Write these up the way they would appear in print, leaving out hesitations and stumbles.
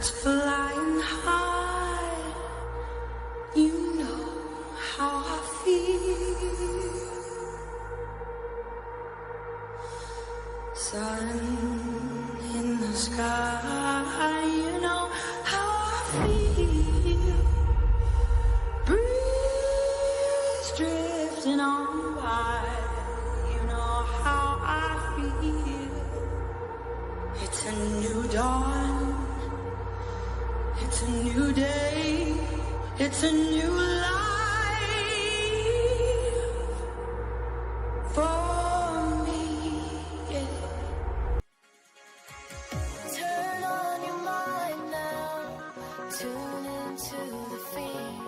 birds flying high, you know how I feel. Sun in the sky, you know how I feel. Breeze drifting on by, you know how I feel. It's a new dawn, it's a new day, it's a new life for me, yeah. Turn on your mind now, tune into the feed.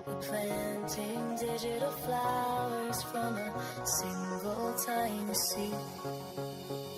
We're planting digital flowers from a single tiny seed.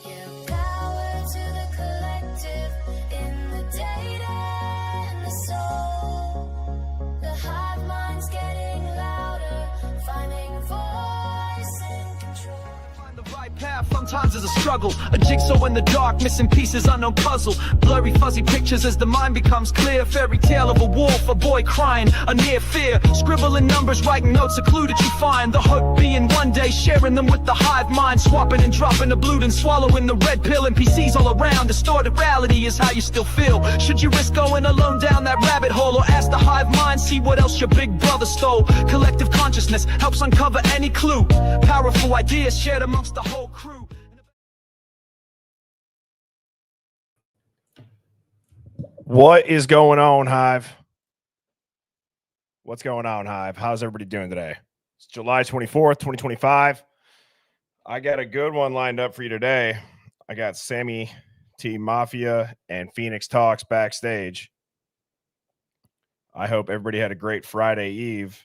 Yeah, power to the collective in the data and the soul. The hive mind's getting louder, finding voice and control. Find the right path, sometimes is a struggle. A jigsaw in the dark, missing pieces, unknown puzzle. Blurry, fuzzy pictures as the mind becomes clear. Fairy tale of a wolf, a boy crying, a near fear. Scribbling numbers, writing notes, a clue that you find. The hope being one day sharing them with the hive mind. Swapping and dropping the blue and swallowing the red pill. NPCs all around, distorted reality is how you still feel. Should you risk going alone down that rabbit hole? Or ask the hive mind, see what else your big brother stole? Collective consciousness helps uncover any clue. Powerful ideas shared amongst the whole crew. What is going on, Hive? What's going on, Hive? How's everybody doing today? It's July 24th, 2025. I got a good one lined up for you today. I got Sammy T Mafia and Phoenix Talks backstage. I hope everybody had a great Friday Eve.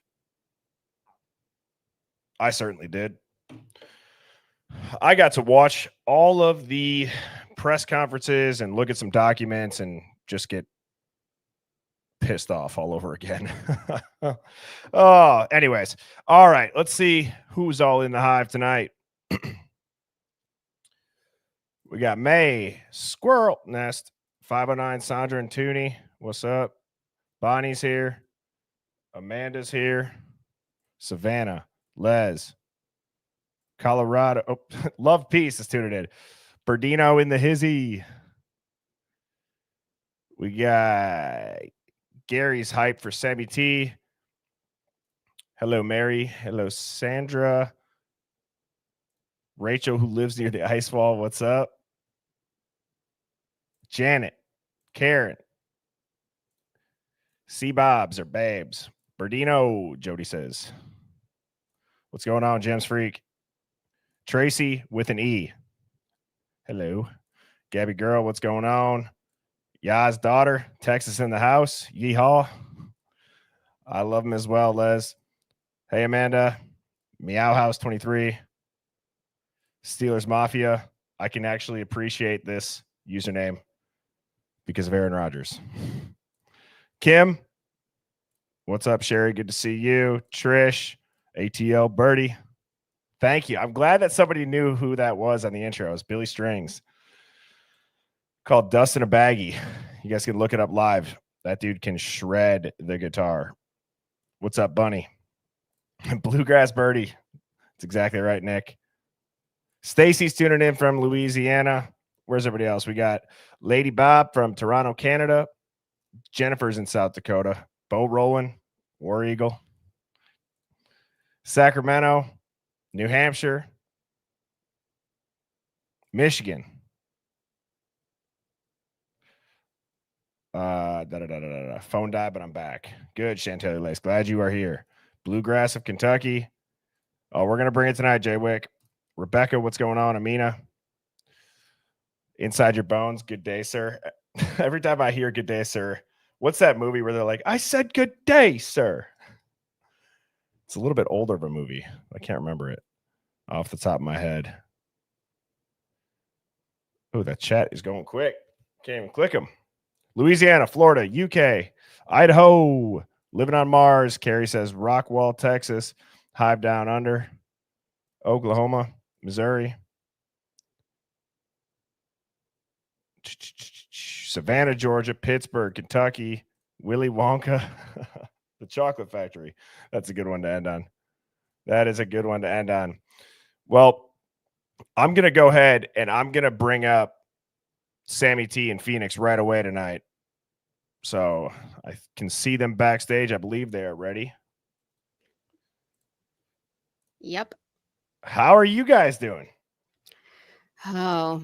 I certainly did. I got to watch all of the press conferences and look at some documents and just get pissed off all over again. Oh, anyways. All right. Let's see who's all in the hive tonight. We got May, Squirrel Nest, 509, Sandra and Tooney. What's up? Bonnie's here. Amanda's here. Savannah, Les, Colorado. Oh, Love Peace is tuning in. Berdino in the hizzy. We got Gary's hype for Sammy T. Hello, Mary. Hello, Sandra. Rachel, who lives near the ice wall. What's up? Janet, Karen, C-Bobs or Babes. Berdino, Jody says. What's going on, Gems Freak? Tracy with an E. Hello. Gabby Girl, what's going on? Yah's daughter, Texas in the house. Yeehaw. I love him as well, Les. Hey, Amanda. Meow House 23. Steelers Mafia. I can actually appreciate this username because of Aaron Rodgers. Kim. What's up, Sherry? Good to see you. Trish. ATL Birdie. Thank you. I'm glad that somebody knew who that was on the intro. It was Billy Strings. Called Dust in a Baggie. You guys can look it up live. That dude can shred the guitar. What's up, Bunny? Bluegrass Birdie. That's exactly right, Nick. Stacy's tuning in from Louisiana. Where's everybody else? We got Lady Bob from Toronto, Canada. Jennifer's in South Dakota. Bo Rowland, War Eagle. Sacramento, New Hampshire, Michigan. Phone died, but I'm back. Good, Chantilly Lace. Glad you are here. Bluegrass of Kentucky. Oh, we're gonna bring it tonight, Jay Wick. Rebecca, what's going on? Amina. Inside Your Bones. Good day, sir. Every time I hear good day, sir, what's that movie where they're like, I said good day, sir? It's a little bit older of a movie. I can't remember it off the top of my head. Oh, that chat is going quick. Can't even click them. Louisiana, Florida, UK, Idaho, living on Mars. Carrie says Rockwall, Texas, Hive Down Under, Oklahoma, Missouri. Savannah, Georgia, Pittsburgh, Kentucky, Willy Wonka, the Chocolate Factory. That's a good one to end on. That is a good one to end on. Well, I'm going to go ahead and I'm going to bring up Sammy T and Phoenix right away tonight. So I can see them backstage. I believe they are ready. Yep. How are you guys doing? Oh,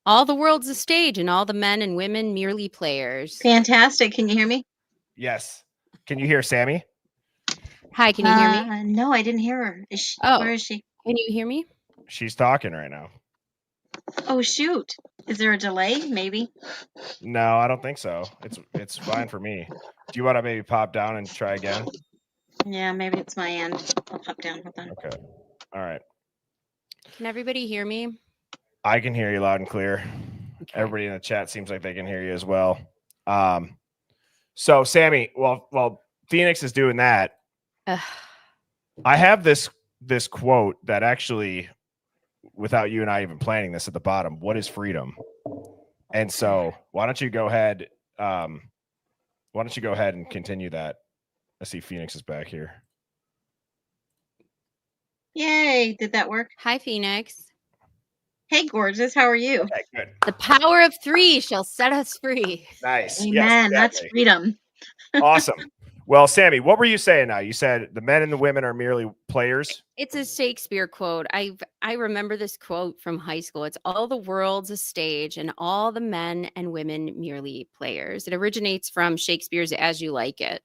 all the world's a stage and all the men and women merely players. Fantastic. Can you hear me? Yes. Can you hear Sammy? Hi, can you hear me? No, I didn't hear her. Where is she? Can you hear me? She's talking right now. Oh, shoot. Is there a delay? Maybe. No, I don't think so. It's fine for me. Do you want to maybe pop down and try again? Yeah, maybe it's my end. I'll pop down. Hold on. Okay. All right. Can everybody hear me? I can hear you loud and clear. Okay. Everybody in the chat seems like they can hear you as well. So Sammy, while Phoenix is doing that, I have this quote that actually, without you and I even planning this at the bottom, what is freedom? And so why don't you go ahead? Why don't you go ahead and continue that? I see Phoenix is back here. Yay. Did that work? Hi, Phoenix. Hey, gorgeous. How are you? Okay, good. The power of 3 shall set us free. Nice. Amen. Yes, That's exactly. freedom. Awesome. Well, Sammy, what were you saying now? You said the men and the women are merely players. It's a Shakespeare quote. I remember this quote from high school. It's all the world's a stage and all the men and women merely players. It originates from Shakespeare's As You Like It.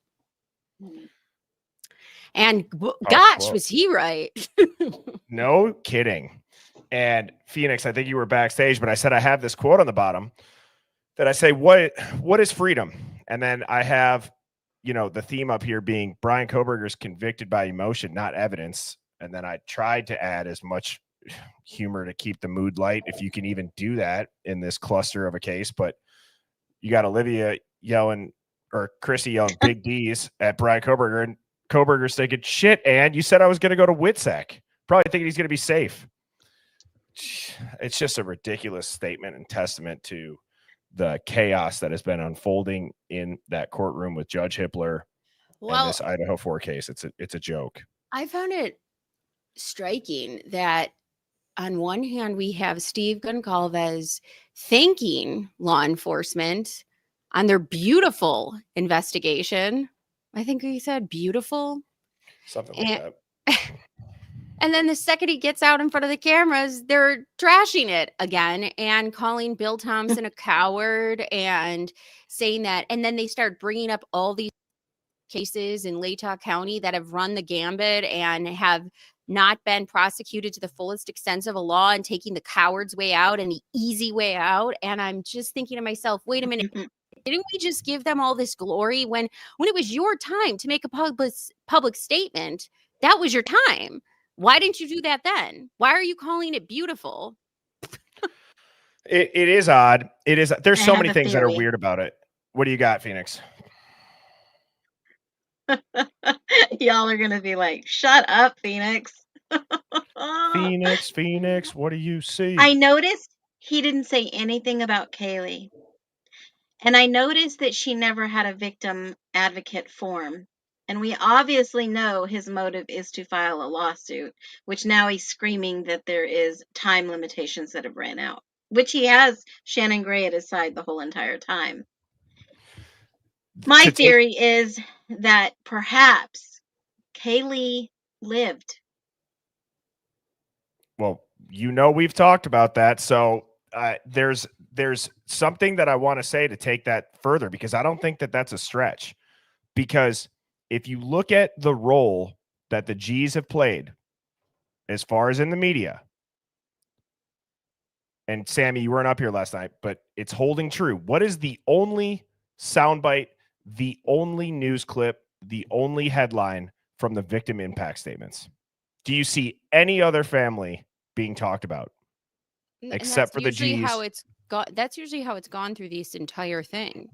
And gosh, was he right? No kidding. And Phoenix, I think you were backstage, but I said I have this quote on the bottom that I say, what is freedom? And then I have, the theme up here being Brian Kohberger's convicted by emotion, not evidence. And then I tried to add as much humor to keep the mood light, if you can even do that in this cluster of a case. But you got Olivia yelling, or Chrissy yelling big D's at Brian Kohberger, and Kohberger's thinking, shit, and you said I was going to go to WITSEC. Probably thinking he's going to be safe. It's just a ridiculous statement and testament to the chaos that has been unfolding in that courtroom with Judge Hippler and this Idaho 4 case. It's a joke. I found it striking that on one hand, we have Steve Goncalves thanking law enforcement on their beautiful investigation. I think he said beautiful. Something like that. And then the second he gets out in front of the cameras, they're trashing it again and calling Bill Thompson a coward and saying that. And then they start bringing up all these cases in Latah County that have run the gambit and have not been prosecuted to the fullest extent of a law and taking the coward's way out and the easy way out. And I'm just thinking to myself, wait a minute. Didn't we just give them all this glory when it was your time to make a public statement? That was your time. Why didn't you do that then? Why are you calling it beautiful? It is odd. It is. There's so many things that are theory. weird about it. What do you got, Phoenix? Y'all are going to be like, shut up, Phoenix. Phoenix, what do you see? I noticed he didn't say anything about Kaylee. And I noticed that she never had a victim advocate form. And we obviously know his motive is to file a lawsuit, which now he's screaming that there is time limitations that have ran out, which he has Shannon Gray at his side the whole entire time. My theory is that perhaps Kaylee lived. Well, we've talked about that. So there's something that I want to say to take that further, because I don't think that that's a stretch. Because if you look at the role that the G's have played, as far as in the media, and Sammy, you weren't up here last night, but it's holding true. What is the only soundbite, the only news clip, the only headline from the victim impact statements? Do you see any other family being talked about except for the G's? That's usually how it's gone through this entire thing.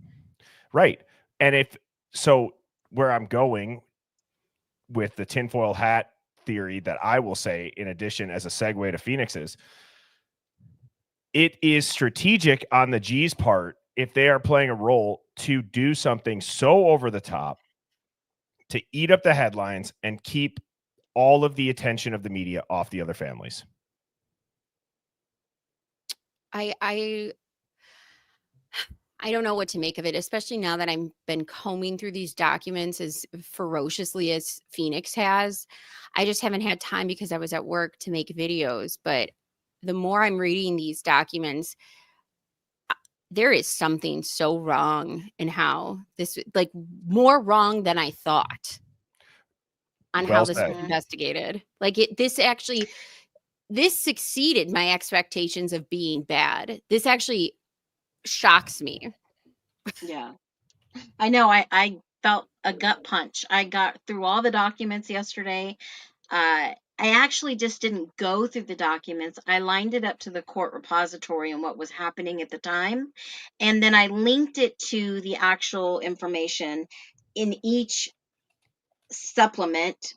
Right. And where I'm going with the tinfoil hat theory that I will say, in addition, as a segue to Phoenix's, it is strategic on the G's part if they are playing a role to do something so over the top to eat up the headlines and keep all of the attention of the media off the other families. I don't know what to make of it, especially now that I've been combing through these documents as ferociously as Phoenix has. I just haven't had time because I was at work to make videos. But the more I'm reading these documents, there is something so wrong in how this, like, more wrong than I thought on how Well this said. was investigated. Like, this succeeded my expectations of being bad. This actually shocks me. Yeah. I know. I felt a gut punch. I got through all the documents yesterday. I actually just didn't go through the documents. I lined it up to the court repository and what was happening at the time. And then I linked it to the actual information in each supplement.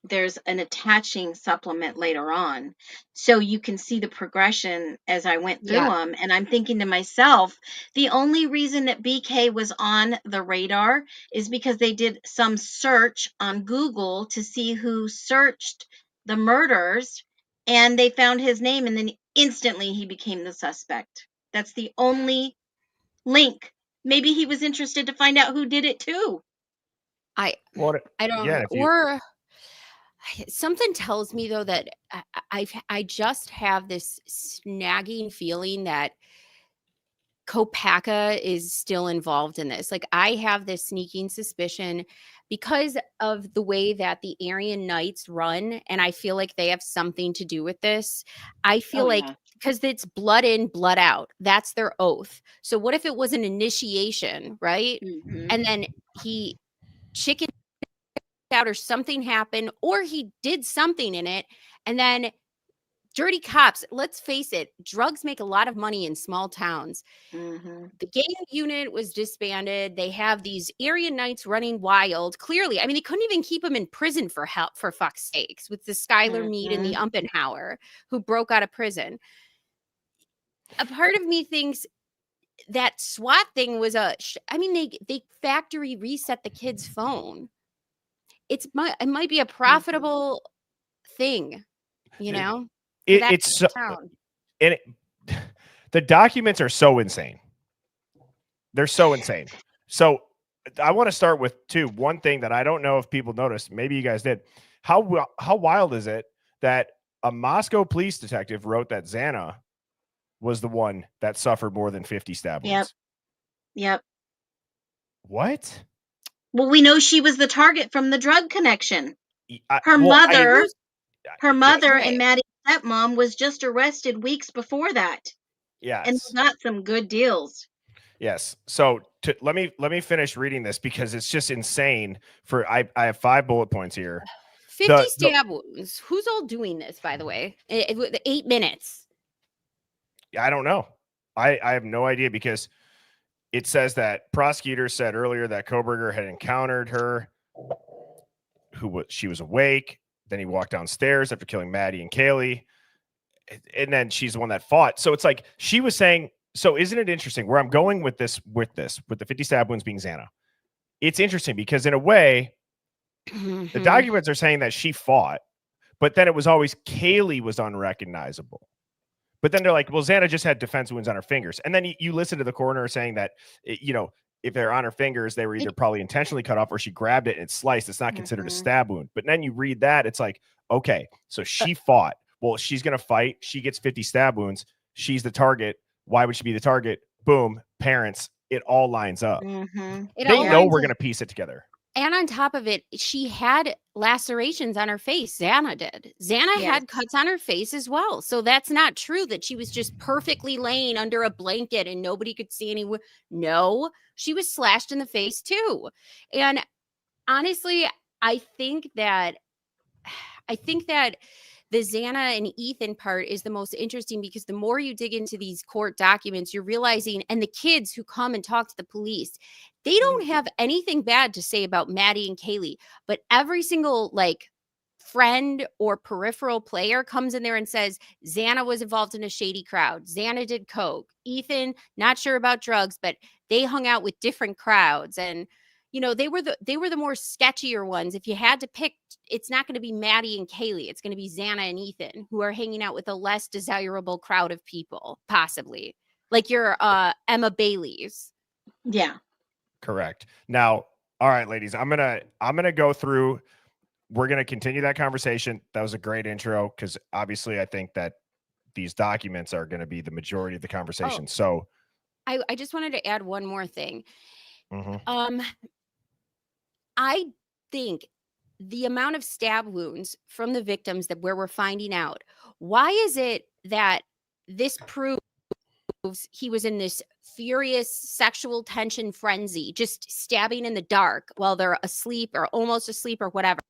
There's an attaching supplement later on. So you can see the progression as I went through them. And I'm thinking to myself, the only reason that BK was on the radar is because they did some search on Google to see who searched the murders, and they found his name, and then instantly he became the suspect. That's the only link. Maybe he was interested to find out who did it too. I don't, Yeah, or something tells me though that I just have this snagging feeling that Kopaka is still involved in this. Like, I have this sneaking suspicion because of the way that the Aryan Knights run, and I feel like they have something to do with this. I feel because it's blood in, blood out. That's their oath. So what if it was an initiation, right? Mm-hmm. And then he chickened out or something happened, or he did something in it, and then dirty cops, let's face it, drugs make a lot of money in small towns. Mm-hmm. The gang unit was disbanded. They have these Aryan Knights running wild. Clearly, I mean, they couldn't even keep him in prison for help, for fuck's sakes, with the Skylar Mead and the Umpenhauer who broke out of prison. A part of me thinks that SWAT thing was they factory reset the kid's phone. It might be a profitable thing, you know? It's so, and the documents are so insane. They're so insane. So I want to start with one thing that I don't know if people noticed. Maybe you guys did. How wild is it that a Moscow police detective wrote that Xana was the one that suffered more than 50 stab wounds? Yep. What? Well, we know she was the target from the drug connection. Her mother and Maddie's stepmom was just arrested weeks before that. Yes. And got some good deals. Yes. So let me finish reading this because it's just insane. I have 5 bullet points here. 50 stab wounds. Who's all doing this, by the way? 8 minutes. I don't know. I have no idea because it says that prosecutors said earlier that Koberger had encountered her, she was awake. Then he walked downstairs after killing Maddie and Kaylee. And then she's the one that fought. So it's like she was saying, so isn't it interesting where I'm going with the 50 stab wounds being Xana? It's interesting because in a way, the documents are saying that she fought, but then it was always Kaylee was unrecognizable. But then they're like, well, Xana just had defense wounds on her fingers. And then you listen to the coroner saying that, if they're on her fingers, they were either probably intentionally cut off or she grabbed it and it's sliced. It's not considered a stab wound. But then you read that, it's like, okay, so she fought. Well, she's going to fight. She gets 50 stab wounds. She's the target. Why would she be the target? Boom. Parents. It all lines up. Mm-hmm. They know we're going to piece it together. And on top of it, she had lacerations on her face. Xana did. Xana had cuts on her face as well. So that's not true that she was just perfectly laying under a blanket and nobody could see any. No, she was slashed in the face too. And honestly, I think that the Xana and Ethan part is the most interesting because the more you dig into these court documents, you're realizing, and the kids who come and talk to the police, they don't have anything bad to say about Maddie and Kaylee, but every single friend or peripheral player comes in there and says, Xana was involved in a shady crowd. Xana did coke. Ethan, not sure about drugs, but they hung out with different crowds. And, you know, they were the more sketchier ones. If you had to pick, it's not going to be Maddie and Kaylee. It's going to be Xana and Ethan, who are hanging out with a less desirable crowd of people, possibly. Like your Emma Bailey's. Yeah. Correct. Now, all right, ladies, I'm gonna go through. We're gonna continue that conversation. That was a great intro because obviously I think that these documents are going to be the majority of the conversation. Oh. So I just wanted to add one more thing. Mhm. I think the amount of stab wounds from the victims that where we're finding out, why is it that this proves he was in this furious sexual tension frenzy, just stabbing in the dark while they're asleep or almost asleep or whatever?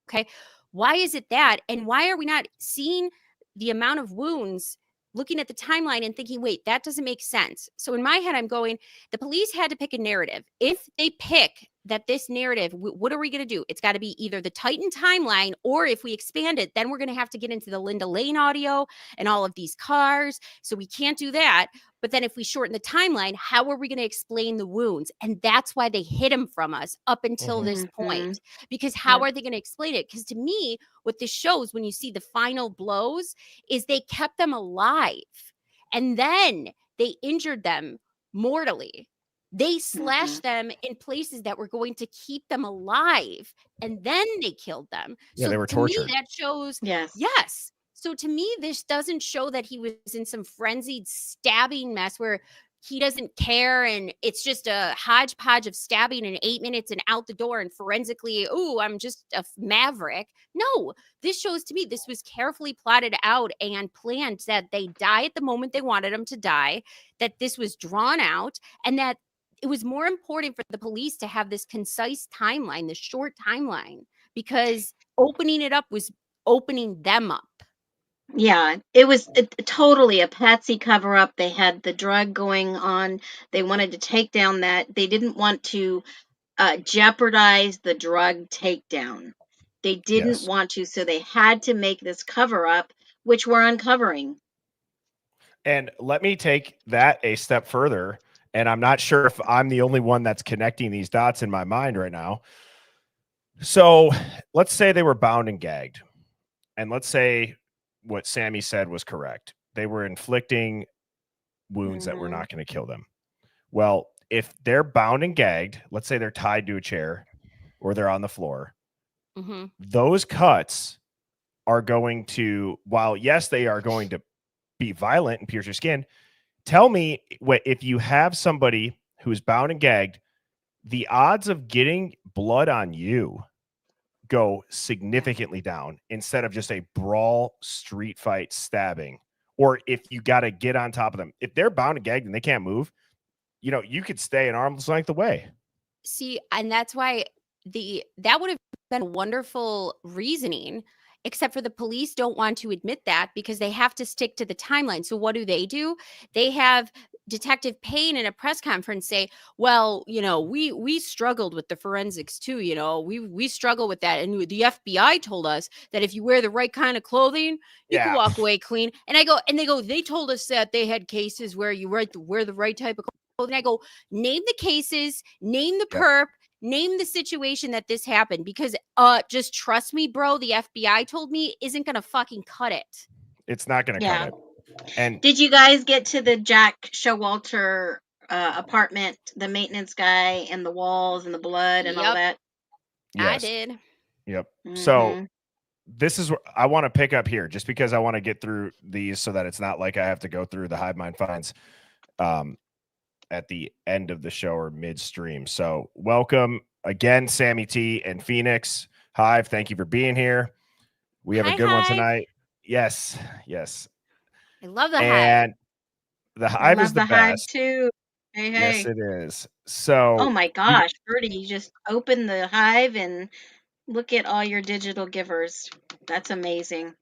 Okay. Why is it that? And why are we not seeing the amount of wounds, looking at the timeline and thinking, wait, that doesn't make sense? So in my head, I'm going, the police had to pick a narrative. If they pick that this narrative, what are we going to do? It's got to be either the Titan timeline, or if we expand it, then we're going to have to get into the Linda Lane audio and all of these cars. So we can't do that. But then if we shorten the timeline, how are we going to explain the wounds? And that's why they hid him from us up until this point. Because how are they going to explain it? Because to me, what this shows when you see the final blows is they kept them alive. And then they injured them mortally. They slashed them in places that were going to keep them alive. And then they killed them. Yeah, so they were to tortured. me, that shows, Yes. So to me, this doesn't show that he was in some frenzied stabbing mess where he doesn't care and it's just a hodgepodge of stabbing in 8 minutes and out the door and forensically, I'm just a maverick. No, this shows to me this was carefully plotted out and planned, that they die at the moment they wanted them to die, that this was drawn out, and that it was more important for the police to have this concise timeline, this short timeline, because opening it up was opening them up. Yeah, it was totally a patsy cover up. They had the drug going on. They wanted to take down that. They didn't want to jeopardize the drug takedown. They didn't want to, so they had to make this cover up, which we're uncovering. And let me take that a step further. And I'm not sure if I'm the only one that's connecting these dots in my mind right now. So let's say they were bound and gagged. And let's say what Sammy said was correct. They were inflicting wounds that were not going to kill them. Well, if they're bound and gagged, let's say they're tied to a chair or they're on the floor, those cuts are going to, while yes, they are going to be violent and pierce your skin. Tell me, if you have somebody who's bound and gagged, the odds of getting blood on you go significantly down instead of just a brawl, street fight, stabbing. Or if you got to get on top of them, if they're bound and gagged and they can't move, you could stay an arm's length away. See, and that's why that would have been wonderful reasoning, except for the police don't want to admit that because they have to stick to the timeline. So what do? They have Detective Payne in a press conference say, well, we struggled with the forensics too. We struggle with that. And the FBI told us that if you wear the right kind of clothing, you can walk away clean. And they told us that they had cases where you wear the right type of clothing. I go, name the cases, name the perp, name the situation that this happened, because just trust me, bro, the FBI told me isn't gonna fucking cut it. It's not gonna cut it. And did you guys get to the Jack Showalter apartment, the maintenance guy and the walls and the blood and all that? I did. Yep. So this is what I want to pick up here, just because I want to get through these so that it's not like I have to go through the Hive Mind finds at the end of the show or midstream. So welcome again, Sammy T and Phoenix. Hive, thank you for being here. We have a good one tonight. Yes. I love the Hive. And the Hive is the best. Hive too. Hey. Yes, it is. So oh my gosh, Bertie, you just open the Hive and look at all your digital givers. That's amazing.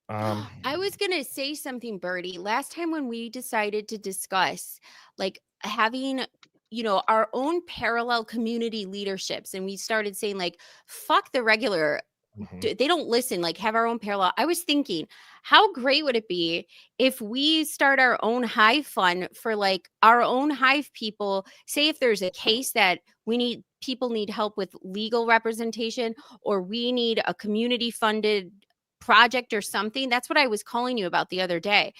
I was going to say something, Bertie. Last time when we decided to discuss like having, our own parallel community leaderships, and we started saying like, fuck the regular, they don't listen, like have our own parallel. I was thinking, how great would it be if we start our own Hive fund for like our own Hive people? Say if there's a case that people need help with legal representation, or we need a community funded project or something. That's what I was calling you about the other day.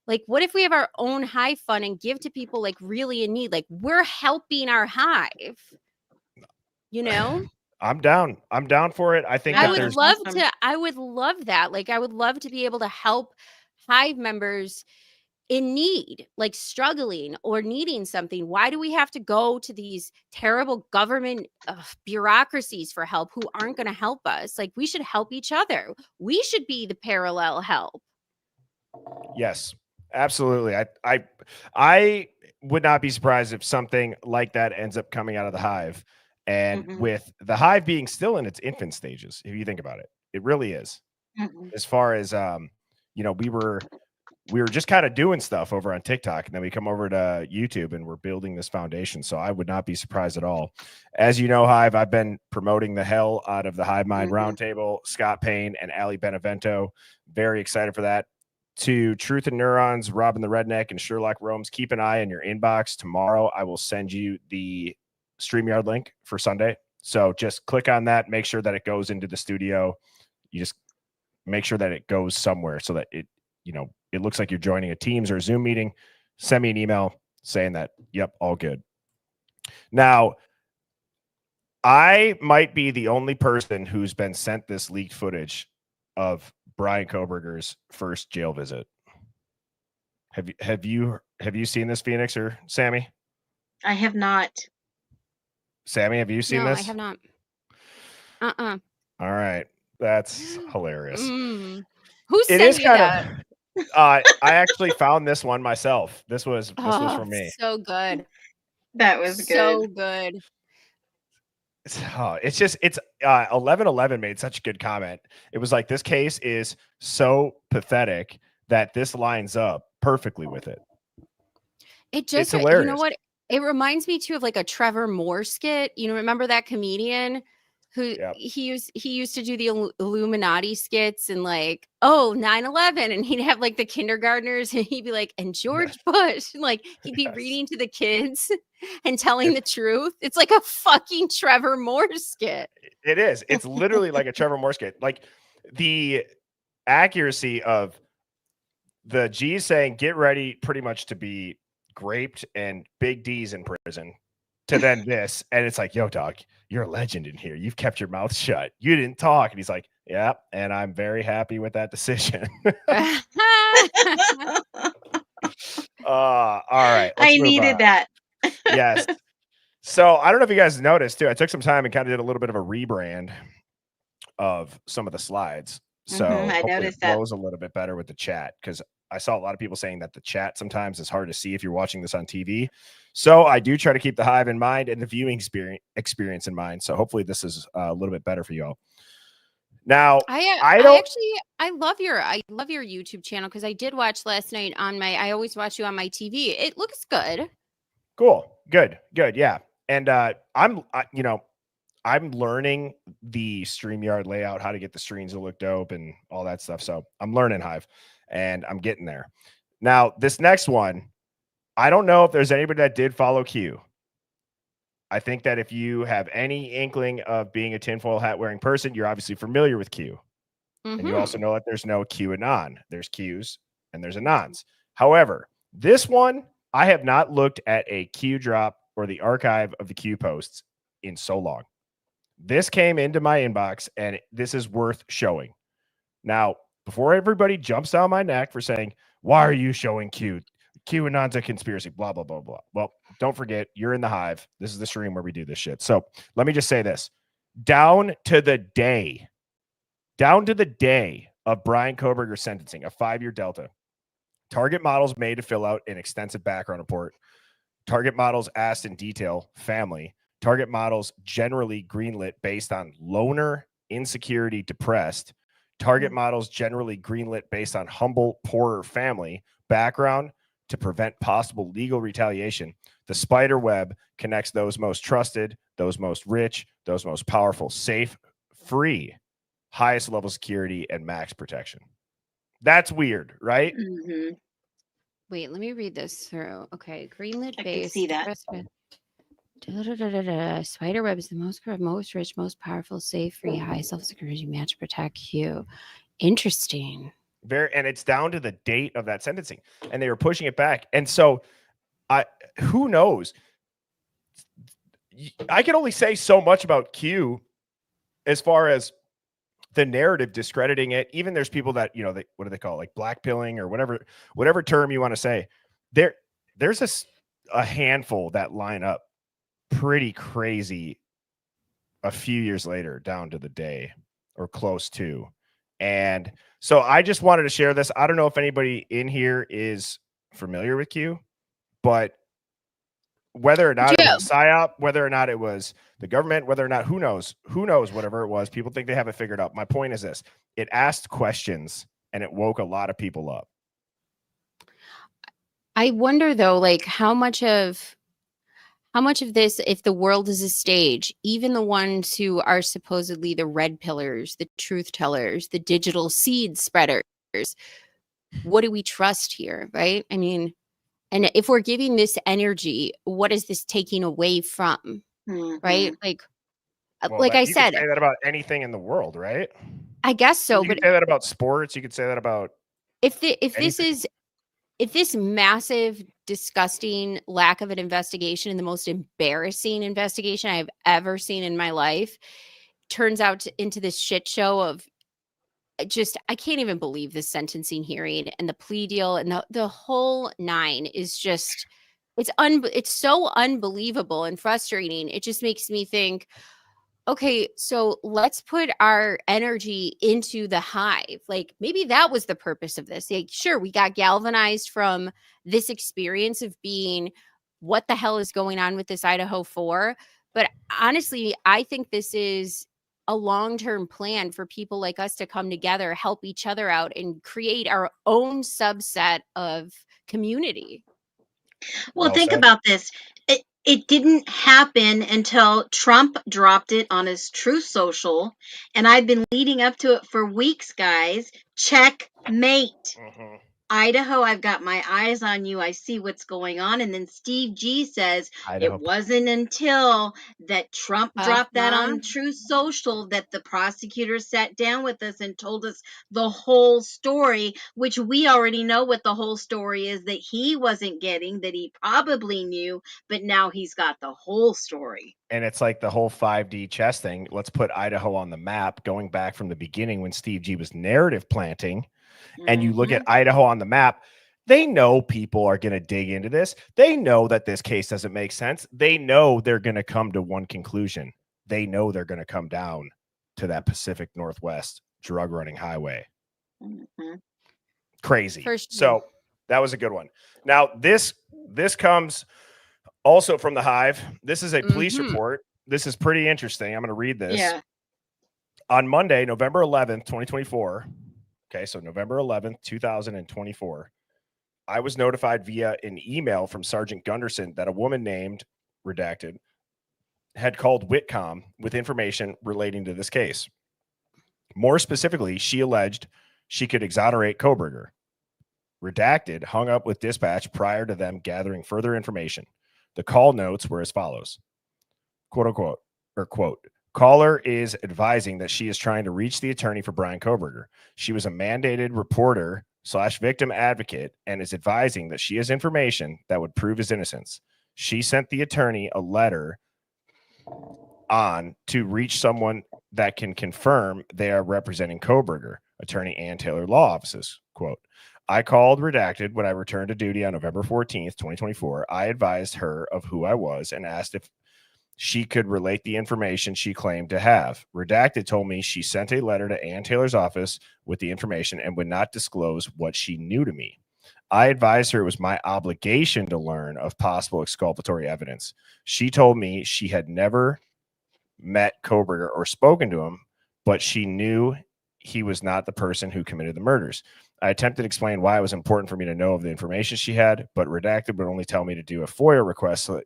Like, what if we have our own Hive fund and give to people like really in need? Like, we're helping our Hive, I'm down. I'm down for it. I think I that would there's love awesome. to. I would love that. Like, I would love to be able to help Hive members in need, like struggling or needing something. Why do we have to go to these terrible government bureaucracies for help who aren't going to help us? Like, we should help each other. We should be the parallel help. Yes, absolutely. I would not be surprised if something like that ends up coming out of the Hive. And with the Hive being still in its infant stages, if you think about it, it really is. As far as we were just kind of doing stuff over on TikTok, and then we come over to YouTube and we're building this foundation. So I would not be surprised at all. As you know, Hive, I've been promoting the hell out of the Hive Mind Roundtable, Scott Payne and Ali Benevento. Very excited for that. To Truth and Neurons, Robin the Redneck, and Sherlock Romes, keep an eye on your inbox. Tomorrow, I will send you the StreamYard link for Sunday. So just click on that. Make sure that it goes into the studio. You just make sure that it goes somewhere so that it looks like you're joining a Teams or Zoom meeting. Send me an email saying that, yep, all good. Now, I might be the only person who's been sent this leaked footage of Brian Koberger's first jail visit. Have you seen this, Phoenix or Sammy? I have not. Sammy, have you seen this? I have not. All right. That's hilarious. Who It sent is you that? I actually found this one myself. This was from me. So good. That was good. So good. It's 1111 made such a good comment. It was like, this case is so pathetic that this lines up perfectly with it. It just, it's hilarious. You know what? It reminds me too of like a Trevor Moore skit. Remember that comedian who he used to do the Illuminati skits and like, 9/11, and he'd have like the kindergartners and he'd be like, and George Bush, like he'd be reading to the kids and telling the truth. It's like a fucking Trevor Moore skit. It is. It's literally like a Trevor Moore skit. Like the accuracy of the G's saying, get ready pretty much to be graped and Big D's in prison, to then this. And it's like, yo, dog, you're a legend in here. You've kept your mouth shut. You didn't talk. And he's like, yeah, and I'm very happy with that decision. All right. I needed that. Yes. So I don't know if you guys noticed too. I took some time and kind of did a little bit of a rebrand of some of the slides. So I noticed it flows a little bit better with the chat, because I saw a lot of people saying that the chat sometimes is hard to see if you're watching this on TV. So I do try to keep the Hive in mind and the viewing experience in mind. So hopefully this is a little bit better for you all. Now, I love your YouTube channel, because I did watch last night I always watch you on my TV. It looks good. Cool. Good. Yeah. And I'm learning the StreamYard layout, how to get the streams to look dope and all that stuff. So I'm learning Hive and I'm getting there. Now, this next one, I don't know if there's anybody that did follow Q. I think that if you have any inkling of being a tinfoil hat wearing person, you're obviously familiar with Q. And you also know that there's no Q anon. There's Qs and there's anons. However, this one, I have not looked at a Q drop or the archive of the Q posts in so long. This came into my inbox and this is worth showing. Now, before everybody jumps down my neck for saying, why are you showing Q? QAnon's a conspiracy, blah, blah, blah, blah. Well, don't forget, you're in the Hive. This is the stream where we do this shit. So let me just say this. Down to the day of Brian Koberger's sentencing, a 5-year delta, target models made to fill out an extensive background report. Target models asked in detail, family. Target models generally greenlit based on loner, insecurity, depressed. Target models generally greenlit based on humble, poorer family background. to prevent possible legal retaliation. The spider web connects those most trusted, those most rich, those most powerful, safe, free, highest level security, and max protection. That's weird, right? Mm-hmm. Wait, let me read this through. Okay, greenlit I base. can see that. Spider web is the most rich, most powerful, safe, free, high self-security, match, protect, Q. Interesting. And it's down to the date of that sentencing, and they were pushing it back. And so, who knows? I can only say so much about Q as far as the narrative discrediting it. Even there's people that, what do they call it? Like blackpilling or whatever term you want to say. There's a handful that line up pretty crazy a few years later, down to the day or close to. And so I just wanted to share this. I don't know if anybody in here is familiar with Q, but whether or not it was a PSYOP, whether or not it was the government, whether or not, who knows, whatever it was, people think they have it figured out. My point is this: it asked questions and it woke a lot of people up. I wonder though, like how much of this, if the world is a stage, even the ones who are supposedly the red pillars, the truth tellers, the digital seed spreaders, what do we trust here, right? I mean, and if we're giving this energy, what is this taking away from, right? Like, I said, you could say that about anything in the world, right? I guess so. You could say that about sports. You could say that about if this massive, disgusting lack of an investigation and the most embarrassing investigation I've ever seen in my life turns out into this shit show of just, I can't even believe this sentencing hearing and the plea deal and the whole nine is just, it's so unbelievable and frustrating. It just makes me think, okay, so let's put our energy into the Hive. Like maybe that was the purpose of this. Like, sure, we got galvanized from this experience of being, what the hell is going on with this Idaho 4? But honestly, I think this is a long-term plan for people like us to come together, help each other out, and create our own subset of community. Well, think about this. It didn't happen until Trump dropped it on his Truth Social, and I've been leading up to it for weeks, guys. Checkmate. Idaho, I've got my eyes on you. I see what's going on. And then Steve G says, Idaho. It wasn't until that Trump dropped that on Truth Social that the prosecutor sat down with us and told us the whole story, which we already know what the whole story is, that he wasn't getting, that he probably knew, but now he's got the whole story. And it's like the whole 5D chess thing. Let's put Idaho on the map, going back from the beginning when Steve G was narrative planting. And you look at Idaho on the map, they know people are going to dig into this. They know that this case doesn't make sense. They know they're going to come to one conclusion. They know they're going to come down to that Pacific Northwest drug running highway. Crazy. So that was a good one. Now, this comes also from the Hive. This is a police report. This is pretty interesting. I'm going to read this. Yeah. On Monday, November 11th, 2024. Okay, so November 11th, 2024, I was notified via an email from Sergeant Gunderson that a woman named Redacted had called Whitcomb with information relating to this case. More specifically, she alleged she could exonerate Kohberger. Redacted hung up with dispatch prior to them gathering further information. The call notes were as follows, quote unquote, or quote, caller is advising that she is trying to reach the attorney for Brian Kohberger. She was a mandated reporter / victim advocate and is advising that she has information that would prove his innocence. She sent the attorney a letter on to reach someone that can confirm they are representing Kohberger, attorney Ann Taylor Law Offices. Quote, I called Redacted when I returned to duty on November 14th, 2024. I advised her of who I was and asked if she could relate the information she claimed to have. Redacted told me she sent a letter to Ann Taylor's office with the information and would not disclose what she knew to me. I advised her it was my obligation to learn of possible exculpatory evidence. She told me she had never met Kohberger or spoken to him, but she knew he was not the person who committed the murders. I attempted to explain why it was important for me to know of the information she had, but redacted would only tell me to do a FOIA request so that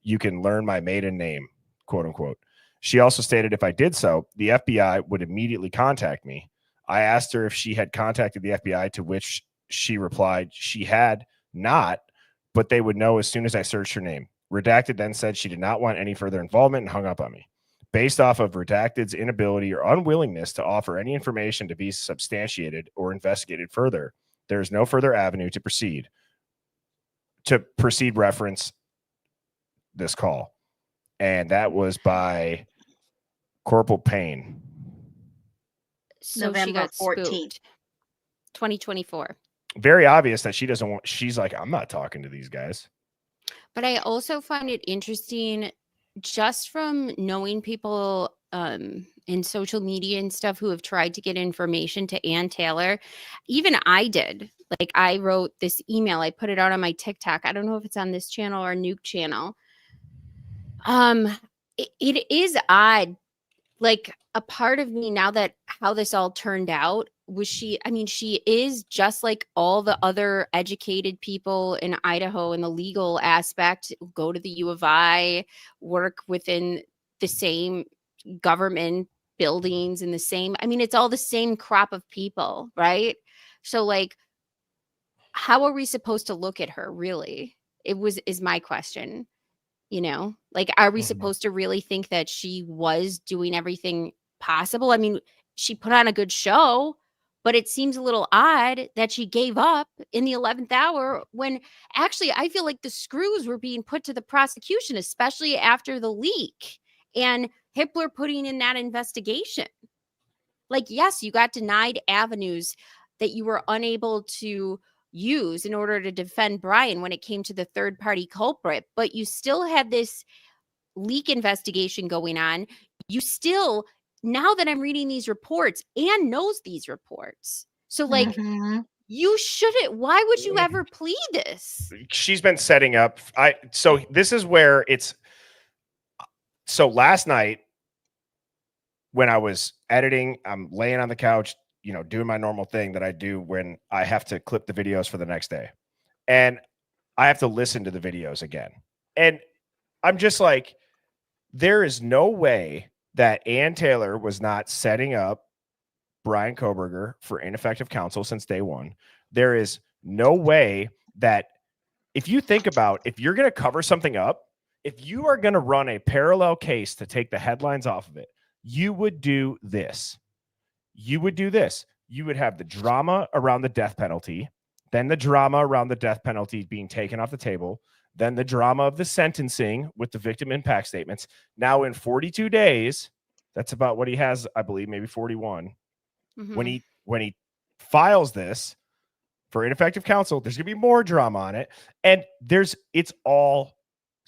you can learn my maiden name, quote unquote. She also stated if I did so, the FBI would immediately contact me. I asked her if she had contacted the FBI, to which she replied she had not, but they would know as soon as I searched her name. Redacted then said she did not want any further involvement and hung up on me. Based off of Redacted's inability or unwillingness to offer any information to be substantiated or investigated further, there is no further avenue to proceed. Reference this call. And that was by Corporal Payne. So November she got 14th. spooked. 2024. Very obvious that she doesn't want, she's like, I'm not talking to these guys. But I also find it interesting, just from knowing people in social media and stuff who have tried to get information to Ann Taylor. Even I did. Like, I wrote this email. I put it out on my TikTok. I don't know if it's on this channel or Nuke channel. It is odd. Like, a part of me, now that how this all turned out, was she is just like all the other educated people in Idaho in the legal aspect, go to the U of I, work within the same government buildings and the same, it's all the same crop of people, right? So, like, how are we supposed to look at her, really? Is my question. Like, are we supposed to really think that she was doing everything possible? She put on a good show, but it seems a little odd that she gave up in the 11th hour, when actually I feel like the screws were being put to the prosecution, especially after the leak and Hippler putting in that investigation. Like, yes, you got denied avenues that you were unable to use in order to defend Brian when it came to the third party culprit, but you still had this leak investigation going on. You still, now that I'm reading these reports, Anne knows these reports. So, like, you shouldn't, why would you ever plead this? She's been setting up. So this is where it's, so last night when I was editing, I'm laying on the couch, doing my normal thing that I do when I have to clip the videos for the next day. And I have to listen to the videos again. And I'm just like, there is no way that Ann Taylor was not setting up Brian Kohberger for ineffective counsel since day one. There is no way that, if you think about, if you're going to cover something up, if you are going to run a parallel case to take the headlines off of it, you would do this. You would do this. You would have the drama around the death penalty, then the drama around the death penalty being taken off the table, then the drama of the sentencing with the victim impact statements. Now in 42 days, that's about what he has, I believe, maybe 41. When he files this for ineffective counsel, there's going to be more drama on it. And it's all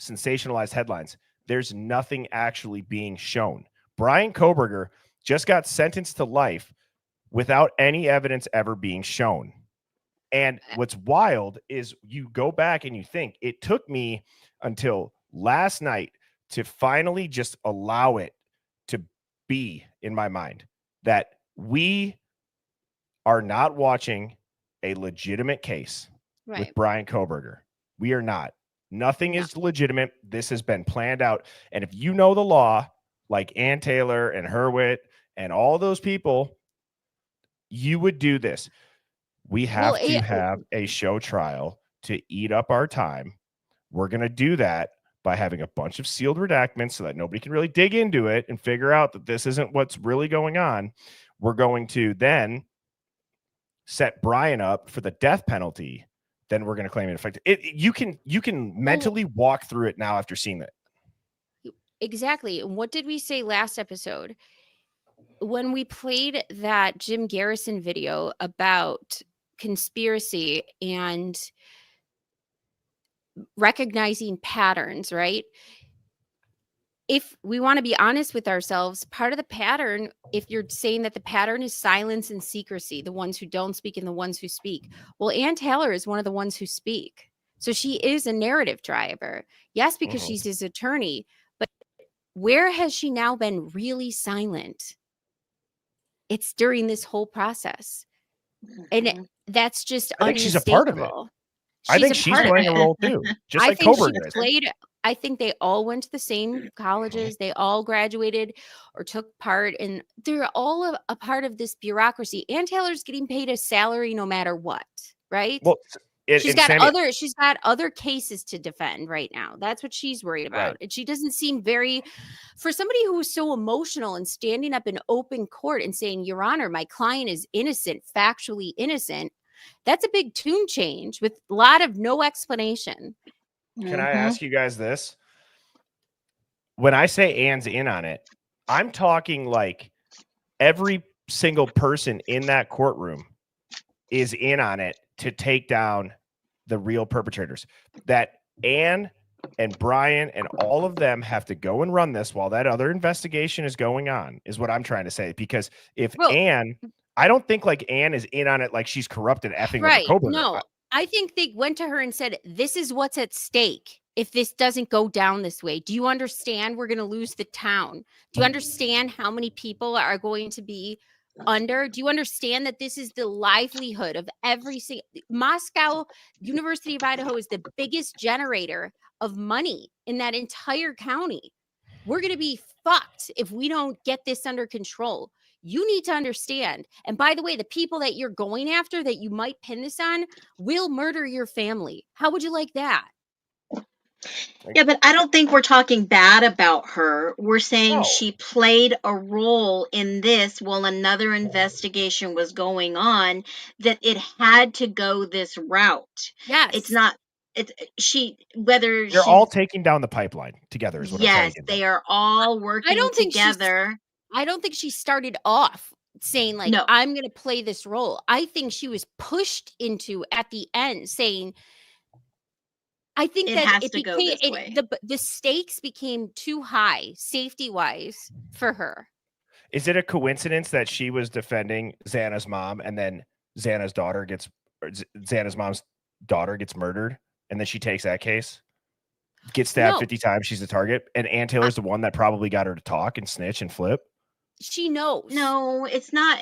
sensationalized headlines. There's nothing actually being shown. Brian Kohberger just got sentenced to life without any evidence ever being shown. And what's wild is you go back and you think, it took me until last night to finally just allow it to be in my mind that we are not watching a legitimate case with Brian Kohberger. We are not. Nothing is legitimate. This has been planned out. And if you know the law, like Ann Taylor and Hurwitz and all those people, you would do this. We have to have a show trial to eat up our time. We're going to do that by having a bunch of sealed redactments so that nobody can really dig into it and figure out that this isn't what's really going on. We're going to then set Brian up for the death penalty. Then we're going to claim it effective. You can mentally walk through it now after seeing it. Exactly. And what did we say last episode? When we played that Jim Garrison video about conspiracy and recognizing patterns, right? If we want to be honest with ourselves, part of the pattern, if you're saying that the pattern is silence and secrecy, the ones who don't speak and the ones who speak. Well, Ann Taylor is one of the ones who speak. So she is a narrative driver. Yes, because she's his attorney. But where has she now been really silent? It's during this whole process. And Mhm. that's just I think she's a part of it. unmistakable. I think a she's part of playing a it. role too, just I like think she Coburger is. played. I think they all went to the same colleges. They all graduated or took part, and they're all a part of this bureaucracy. Ann Taylor's getting paid a salary no matter what, right? Well, She's got other cases to defend right now. That's what she's worried about. Right. And she doesn't seem very, for somebody who was so emotional and standing up in open court and saying, Your Honor, my client is innocent, factually innocent. That's a big tune change with a lot of no explanation. Can I ask you guys this? When I say Ann's in on it, I'm talking like every single person in that courtroom is in on it to take down the real perpetrators. That Ann and Brian and all of them have to go and run this while that other investigation is going on, is what I'm trying to say. Because if Ann, I don't think like Ann is in on it like she's corrupted effing right. over Coburger. No, I think they went to her and said, this is what's at stake. If this doesn't go down this way, do you understand we're going to lose the town? Do you understand how many people are going to be under? Do you understand that this is the livelihood of every single Moscow University of Idaho is the biggest generator of money in that entire county. We're going to be fucked if we don't get this under control. You need to understand. And by the way, the people that you're going after that you might pin this on will murder your family. How would you like that? Yeah, but I don't think we're talking bad about her. We're saying she played a role in this while another investigation was going on, that it had to go this route. Yes. It's not, You're all taking down the pipeline together is what I'm trying to get they are all working together. I don't think she started off saying like, No. I'm going to play this role. I think she was pushed into at the end saying, I think that it became the stakes became too high safety wise for her. Is it a coincidence that she was defending Xana's mom and then Xana's mom's daughter gets murdered and then she takes that case, gets stabbed 50 times, she's the target, and Ann Taylor's the one that probably got her to talk and snitch and flip? She knows. No, it's not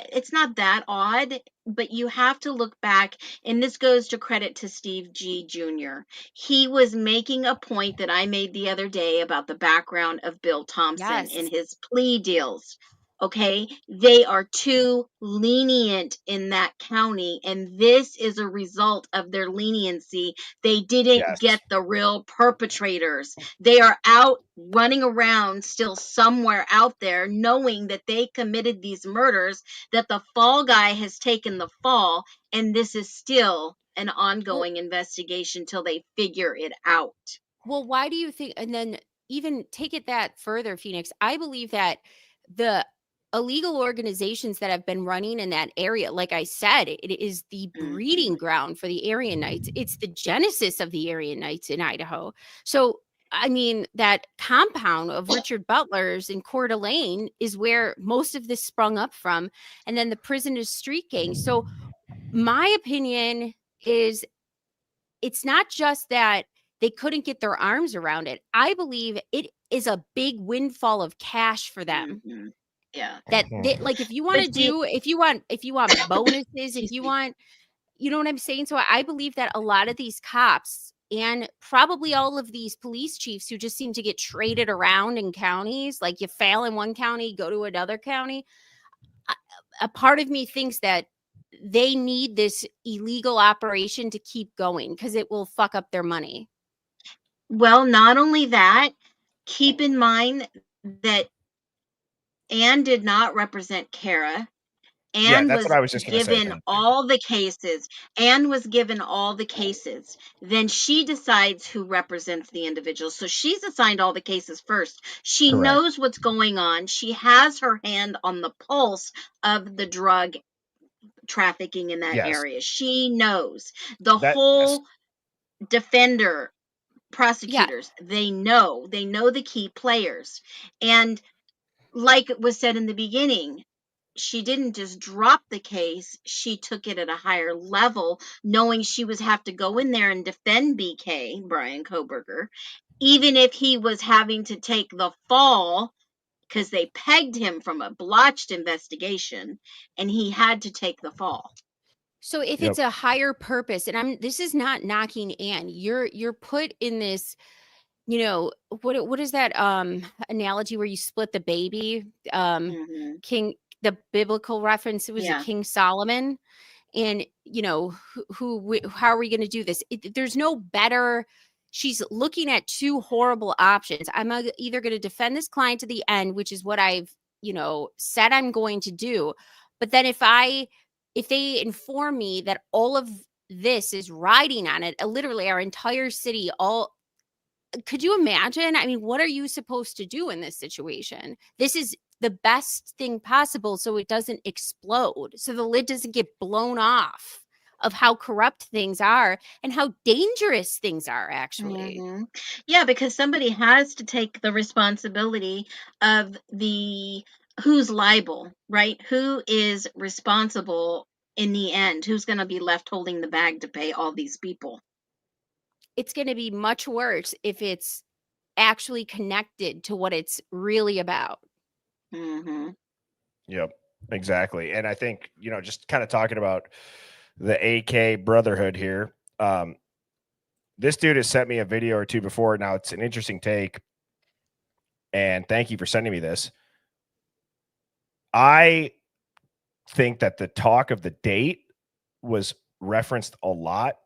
that odd, but you have to look back, and this goes to credit to Steve G. Jr. He was making a point that I made the other day about the background of Bill Thompson in his plea deals. Okay, they are too lenient in that county, and this is a result of their leniency. They didn't get the real perpetrators. They are out running around still somewhere out there, knowing that they committed these murders, that the fall guy has taken the fall, and this is still an ongoing investigation till they figure it out. Well, why do you think, and then even take it that further, Phoenix, I believe that the illegal organizations that have been running in that area, like I said, it is the breeding ground for the Aryan Knights. It's the genesis of the Aryan Knights in Idaho. So, I mean, that compound of Richard Butler's in Coeur d'Alene is where most of this sprung up from. And then the prison is street gang. So my opinion is it's not just that they couldn't get their arms around it. I believe it is a big windfall of cash for them. Mm-hmm. Yeah. That they, like if you want to do if you want bonuses, if you want, you know what I'm saying? So I believe that a lot of these cops and probably all of these police chiefs who just seem to get traded around in counties, like you fail in one county, go to another county. A part of me thinks that they need this illegal operation to keep going because it will fuck up their money. Well, not only that, keep in mind that Ann did not represent Kara. Ann was given all the cases. Ann was given all the cases. Then she decides who represents the individual. So she's assigned all the cases first. She knows what's going on. She has her hand on the pulse of the drug trafficking in that area. She knows the whole defender, prosecutors. They know the key players. And like it was said in the beginning, she didn't just drop the case. She took it at a higher level, knowing she was have to go in there and defend BK, Brian Koberger, even if he was having to take the fall because they pegged him from a blotched investigation and he had to take the fall. So if Yep. it's a higher purpose, and this is not knocking Anne, you're put in this, what is that analogy where you split the baby? Hmm. King, the biblical reference, was it Yeah. King Solomon? And how are we going to do this? There's no better. She's looking at two horrible options. I'm either going to defend this client to the end, which is what I've said I'm going to do, but then if they inform me that all of this is riding on it, literally our entire city, all, could you imagine? I mean, what are you supposed to do in this situation? This is the best thing possible so it doesn't explode, so the lid doesn't get blown off of how corrupt things are and how dangerous things are, actually. Hmm. Yeah, because somebody has to take the responsibility of the who's liable, right? Who is responsible in the end? Who's going to be left holding the bag to pay all these people? It's going to be much worse if it's actually connected to what it's really about. Hmm. Yep. Exactly. And I think, just kind of talking about the AK Brotherhood here. This dude has sent me a video or two before. Now it's an interesting take. And thank you for sending me this. I think that the talk of the date was referenced a lot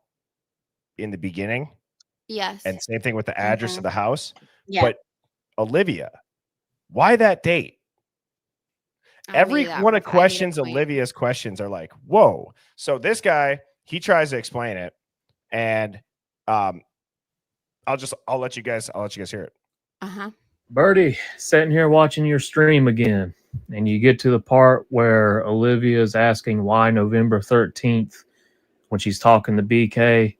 in the beginning. Yes. And same thing with the address of the house. Yeah. But Olivia, why that date? Every one of questions, Olivia's questions are like, whoa. So this guy, he tries to explain it. And I'll let you guys hear it. Uh-huh. Birdie, sitting here watching your stream again, and you get to the part where Olivia is asking why November 13th when she's talking to BK.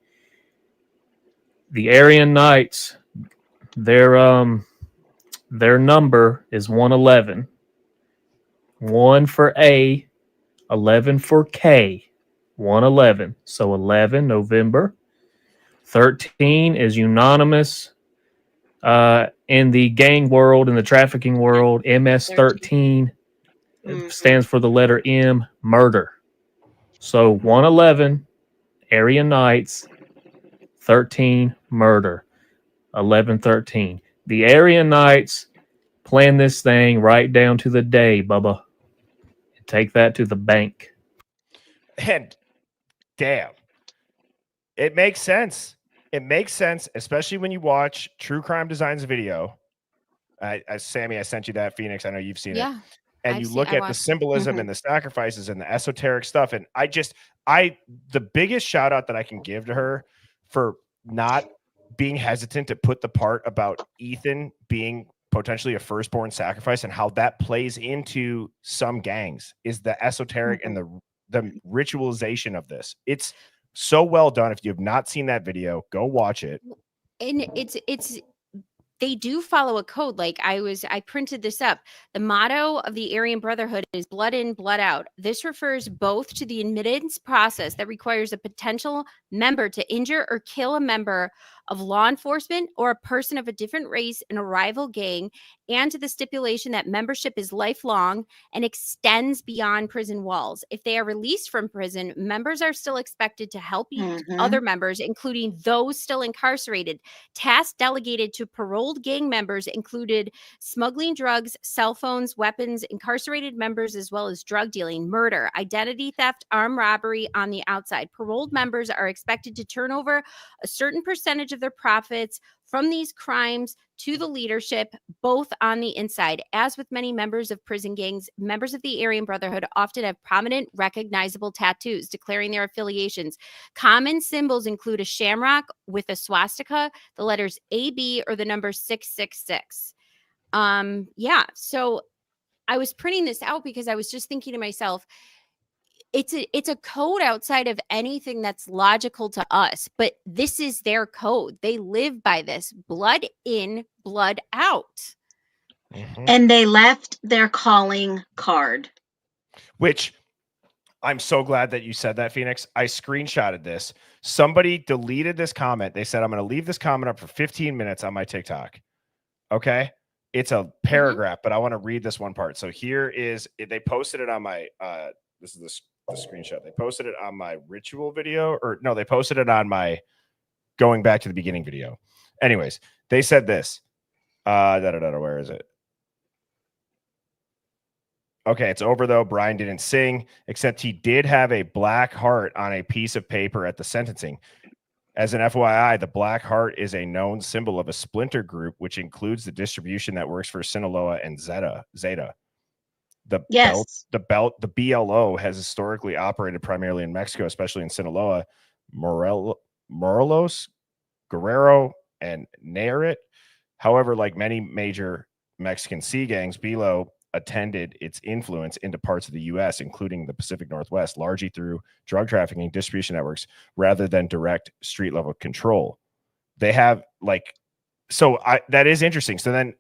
The Aryan Knights, their number is 111. 1 for A, 11 for K. 111. So 11 November. 13 is unanimous. In the gang world, in the trafficking world, MS-13 stands for the letter M, murder. So 111, Aryan Knights, 13, murder. 11-13. The Aryan Knights plan this thing right down to the day, Bubba. Take that to the bank. And damn, it makes sense. It makes sense, especially when you watch True Crime Design's video. Sammy, I sent you that, Phoenix. I know you've seen it. And you look at the symbolism and the sacrifices and the esoteric stuff. And the biggest shout out that I can give to her for not being hesitant to put the part about Ethan being potentially a firstborn sacrifice and how that plays into some gangs is the esoteric and the ritualization of this. It's so well done. If you have not seen that video, go watch it. And they do follow a code. Like I printed this up. The motto of the Aryan Brotherhood is blood in, blood out. This refers both to the admittance process that requires a potential member to injure or kill a member of law enforcement or a person of a different race in a rival gang, and to the stipulation that membership is lifelong and extends beyond prison walls. If they are released from prison, members are still expected to help other members, including those still incarcerated. Tasks delegated to paroled gang members included smuggling drugs, cell phones, weapons, incarcerated members, as well as drug dealing, murder, identity theft, armed robbery on the outside. Paroled members are expected to turn over a certain percentage of their profits from these crimes to the leadership, both on the inside. As with many members of prison gangs, members of the Aryan Brotherhood often have prominent, recognizable tattoos declaring their affiliations. Common symbols include a shamrock with a swastika, the letters AB, or the number 666. So I was printing this out because I was just thinking to myself, it's a code outside of anything that's logical to us, but this is their code. They live by this: blood in, blood out. And they left their calling card. Which I'm so glad that you said that, Phoenix. I screenshotted this. Somebody deleted this comment. They said, I'm going to leave this comment up for 15 minutes on my TikTok. Okay. It's a paragraph, but I want to read this one part. So here is, they posted it on my, this is the screenshot. They posted it on my ritual video, or no, they posted it on my going back to the beginning video. Anyways, they said this. Where is it? Okay, it's over though. Brian didn't sing, except he did have a black heart on a piece of paper at the sentencing. As an FYI, the black heart is a known symbol of a splinter group, which includes the distribution that works for Sinaloa and Zeta. The BLO has historically operated primarily in Mexico, especially in Sinaloa, Morelos, Guerrero, and Nayarit. However, like many major Mexican sea gangs, BLO attended its influence into parts of the U.S., including the Pacific Northwest, largely through drug trafficking distribution networks rather than direct street level control. They have that is interesting. So then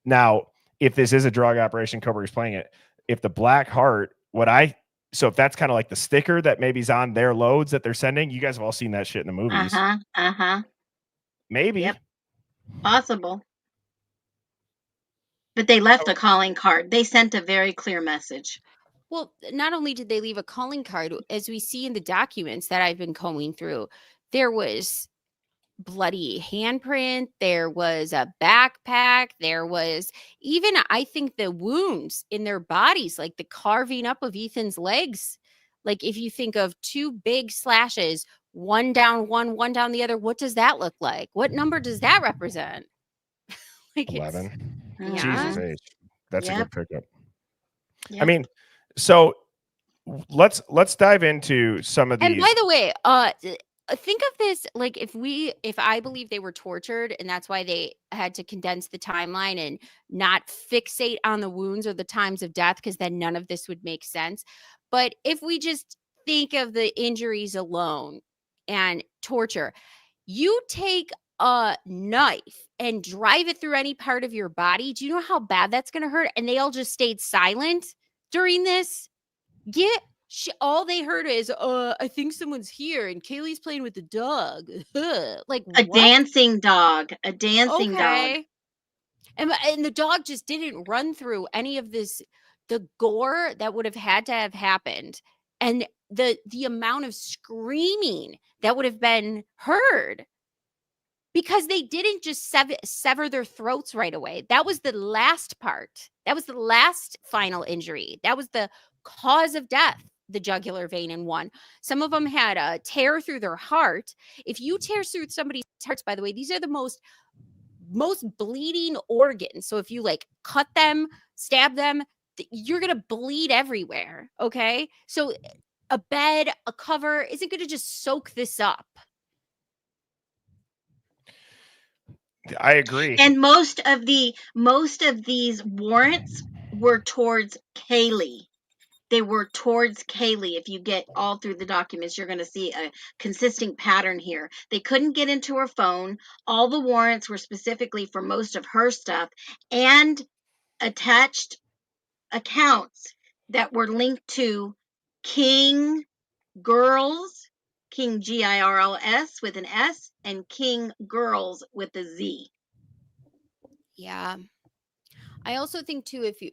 now, if this is a drug operation, Cobra is playing it. If the black heart, if that's kind of like the sticker that maybe is on their loads that they're sending, you guys have all seen that shit in the movies. Maybe. Yep. Possible. But they left a calling card. They sent a very clear message. Well, not only did they leave a calling card, as we see in the documents that I've been combing through, there was bloody handprint, there was a backpack, there was even, I think, the wounds in their bodies, like the carving up of Ethan's legs. Like if you think of two big slashes, one down one down the other, what does that look like? What number does that represent? 11. Yeah. Jesus H. That's a good pickup. Yep. I mean, so let's dive into some of these. And by the way, think of this like if I believe they were tortured and that's why they had to condense the timeline and not fixate on the wounds or the times of death, because then none of this would make sense. But if we just think of the injuries alone and torture, you take a knife and drive it through any part of your body. Do you know how bad that's going to hurt? And they all just stayed silent during this. All they heard is, I think someone's here and Kaylee's playing with the dog. Like a what? dancing dog. A dancing dog. And the dog just didn't run through any of this, the gore that would have had to have happened. And the amount of screaming that would have been heard. Because they didn't just sever their throats right away. That was the last part. That was the last final injury. That was the cause of death, the jugular vein in one. Some of them had a tear through their heart. If you tear through somebody's hearts, by the way, these are the most bleeding organs. So if you like cut them, stab them, you're going to bleed everywhere. Okay. So a bed, a cover isn't going to just soak this up. I agree. And most of these warrants were towards Kaylee. They were towards Kaylee. If you get all through the documents, you're going to see a consistent pattern here. They couldn't get into her phone. All the warrants were specifically for most of her stuff and attached accounts that were linked to King Girls, King Girls with an S, and King Girls with a Z. Yeah. I also think too, if you,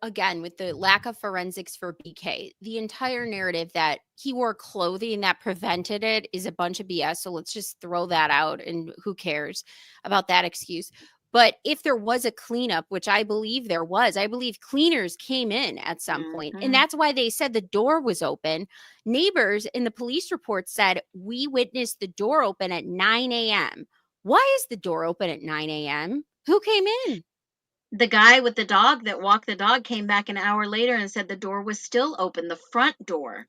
again, with the lack of forensics for BK, the entire narrative that he wore clothing that prevented it is a bunch of BS. So let's just throw that out, and who cares about that excuse. But if there was a cleanup, which I believe there was, I believe cleaners came in at some point. And that's why they said the door was open. Neighbors in the police report said, we witnessed the door open at 9 a.m. Why is the door open at 9 a.m.? Who came in? The guy with the dog that walked the dog came back an hour later and said the door was still open, the front door.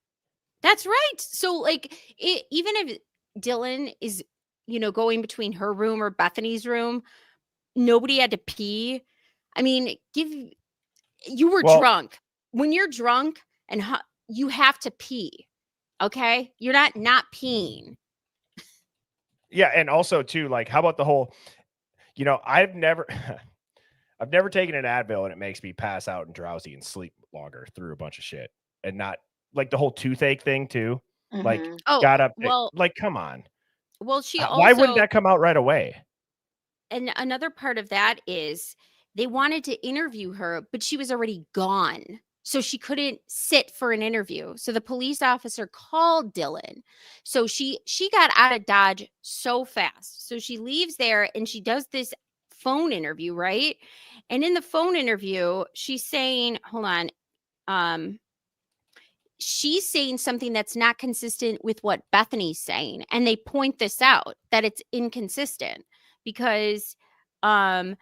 That's right. So like even if Dylan is, going between her room or Bethany's room, nobody had to pee. I mean, you were drunk. When you're drunk and you have to pee, okay? You're not peeing. Yeah, and also too, like, how about the whole, I've never taken an Advil and it makes me pass out and drowsy and sleep longer through a bunch of shit, and not like the whole toothache thing too. Like, got up, like, come on. Well, why wouldn't that come out right away? And another part of that is they wanted to interview her, but she was already gone. So she couldn't sit for an interview. So the police officer called Dylan. So she got out of Dodge so fast. So she leaves there and she does this phone interview, right? And in the phone interview, she's saying, hold on, she's saying something that's not consistent with what Bethany's saying. And they point this out, that it's inconsistent because Bethany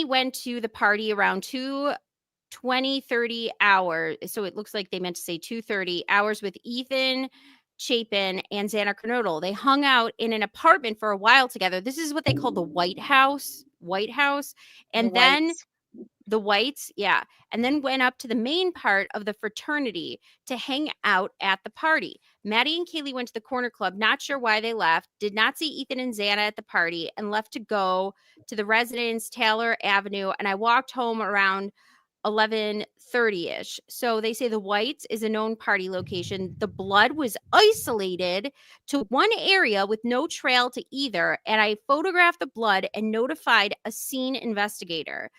went to the party around 30 hours. So it looks like they meant to say 2:30 hours with Ethan Chapin and Xana Kernodle. They hung out in an apartment for a while together. This is what they call the White House. And then the Whites, yeah. And then went up to the main part of the fraternity to hang out at the party. Maddie and Kaylee went to the corner club, not sure why they left, did not see Ethan and Xana at the party, and left to go to the residence, Taylor Avenue. And I walked home around 11:30-ish. So they say the Whites is a known party location. The blood was isolated to one area with no trail to either. And I photographed the blood and notified a scene investigator.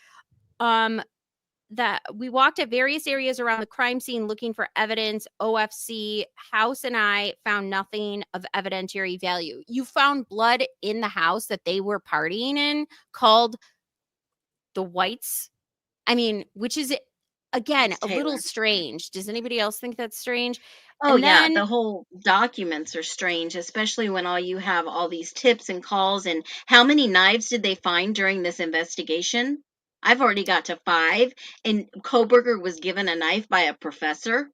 That we walked at various areas around the crime scene looking for evidence. OFC house and I found nothing of evidentiary value. You found blood in the house that they were partying in called the Whites. I mean, which is, again, a little strange. Does anybody else think that's strange? Oh, yeah. The whole documents are strange, especially when all you have all these tips and calls. And how many knives did they find during this investigation? I've already got to 5. And Koberger was given a knife by a professor.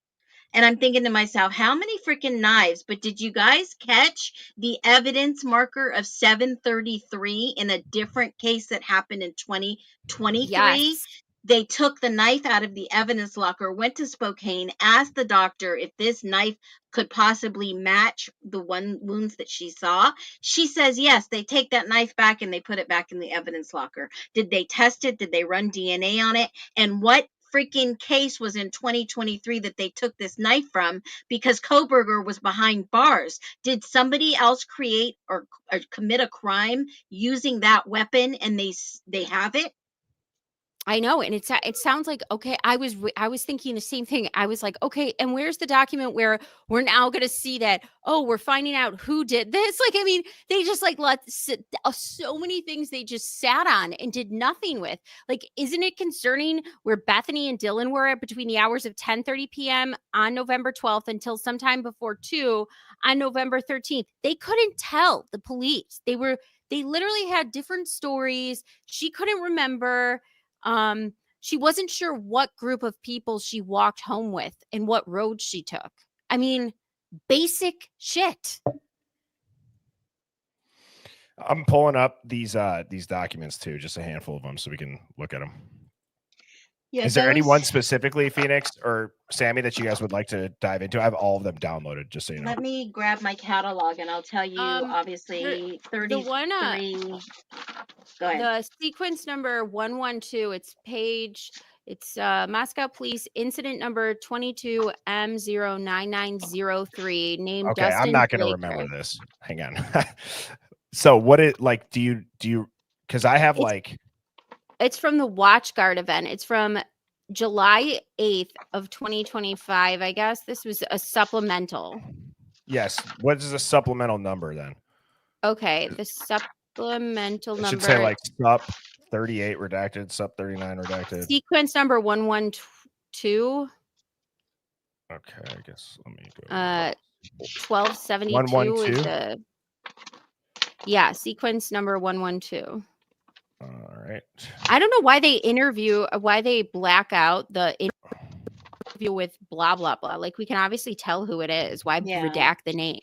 And I'm thinking to myself, how many freaking knives? But did you guys catch the evidence marker of 733 in a different case that happened in 2023? Yes. They took the knife out of the evidence locker, went to Spokane, asked the doctor if this knife could possibly match the wounds that she saw. She says yes. They take that knife back and they put it back in the evidence locker. Did they test it? Did they run DNA on it? And what freaking case was in 2023 that they took this knife from? Because Koberger was behind bars. Did somebody else create or commit a crime using that weapon and they have it? I know, and it sounds like, okay, I was thinking the same thing. I was like, okay, and where's the document where we're now going to see that, oh, we're finding out who did this? Like, I mean, they just like so many things they just sat on and did nothing with. Like, isn't it concerning where Bethany and Dylan were at between the hours of 10:30 p.m. on November 12th until sometime before 2 on November 13th? They couldn't tell the police. They literally had different stories. She couldn't remember. She wasn't sure what group of people she walked home with and what road she took. I mean, basic shit. I'm pulling up these documents too, just a handful of them, so we can look at them. Yeah, is there anyone specifically, Phoenix or Sammy, that you guys would like to dive into? I have all of them downloaded, just so you know. Let me grab my catalog and I'll tell you, obviously, 33. The one, go ahead. The sequence number 112, it's Moscow Police incident number 22M09903 named okay, Dustin I'm not going to remember this. Hang on. So what it like, do you, because I have it's from the Watch Guard event. It's from July 8th of 2025. I guess this was a supplemental. Yes. What is a supplemental number then? Okay. The supplemental number. Should say like sup 38 redacted, sup 39 redacted. Sequence number 112. Okay. I guess let me go. 1272 is the, yeah, sequence number 112. All right. I don't know why they black out the interview with blah, blah, blah. Like, we can obviously tell who it is. Why redact the name?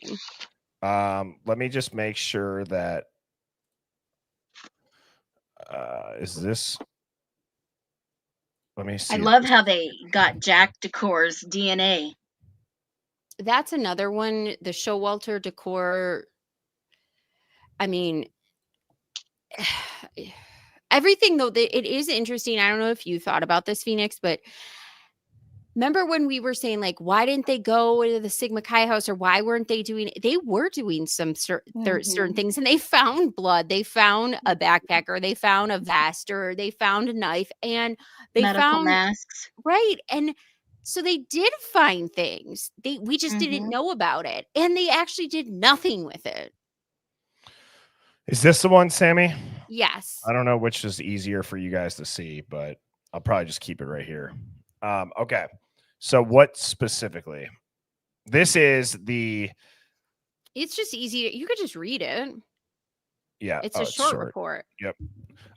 Let me just make sure that, is this, let me see. I love how they got Jack Decor's DNA. That's another one. The Showalter Decor. I mean, everything though, it is interesting. I don't know if you thought about this, Phoenix, but Remember when we were saying, like, why didn't they go to the Sigma Chi house, or why weren't they doing? They were doing some certain things, and they found blood. They found a backpack, or they found a vest, or they found a knife, and they Medical found masks. right. And so they did find things. We just didn't know about it, and they actually did nothing with it. Is this the one, Sammy? Yes. I don't know which is easier for you guys to see, but I'll probably just keep it right here. Okay. So what specifically? This is the. It's just easy. You could just read it. Yeah. It's a short report. Yep.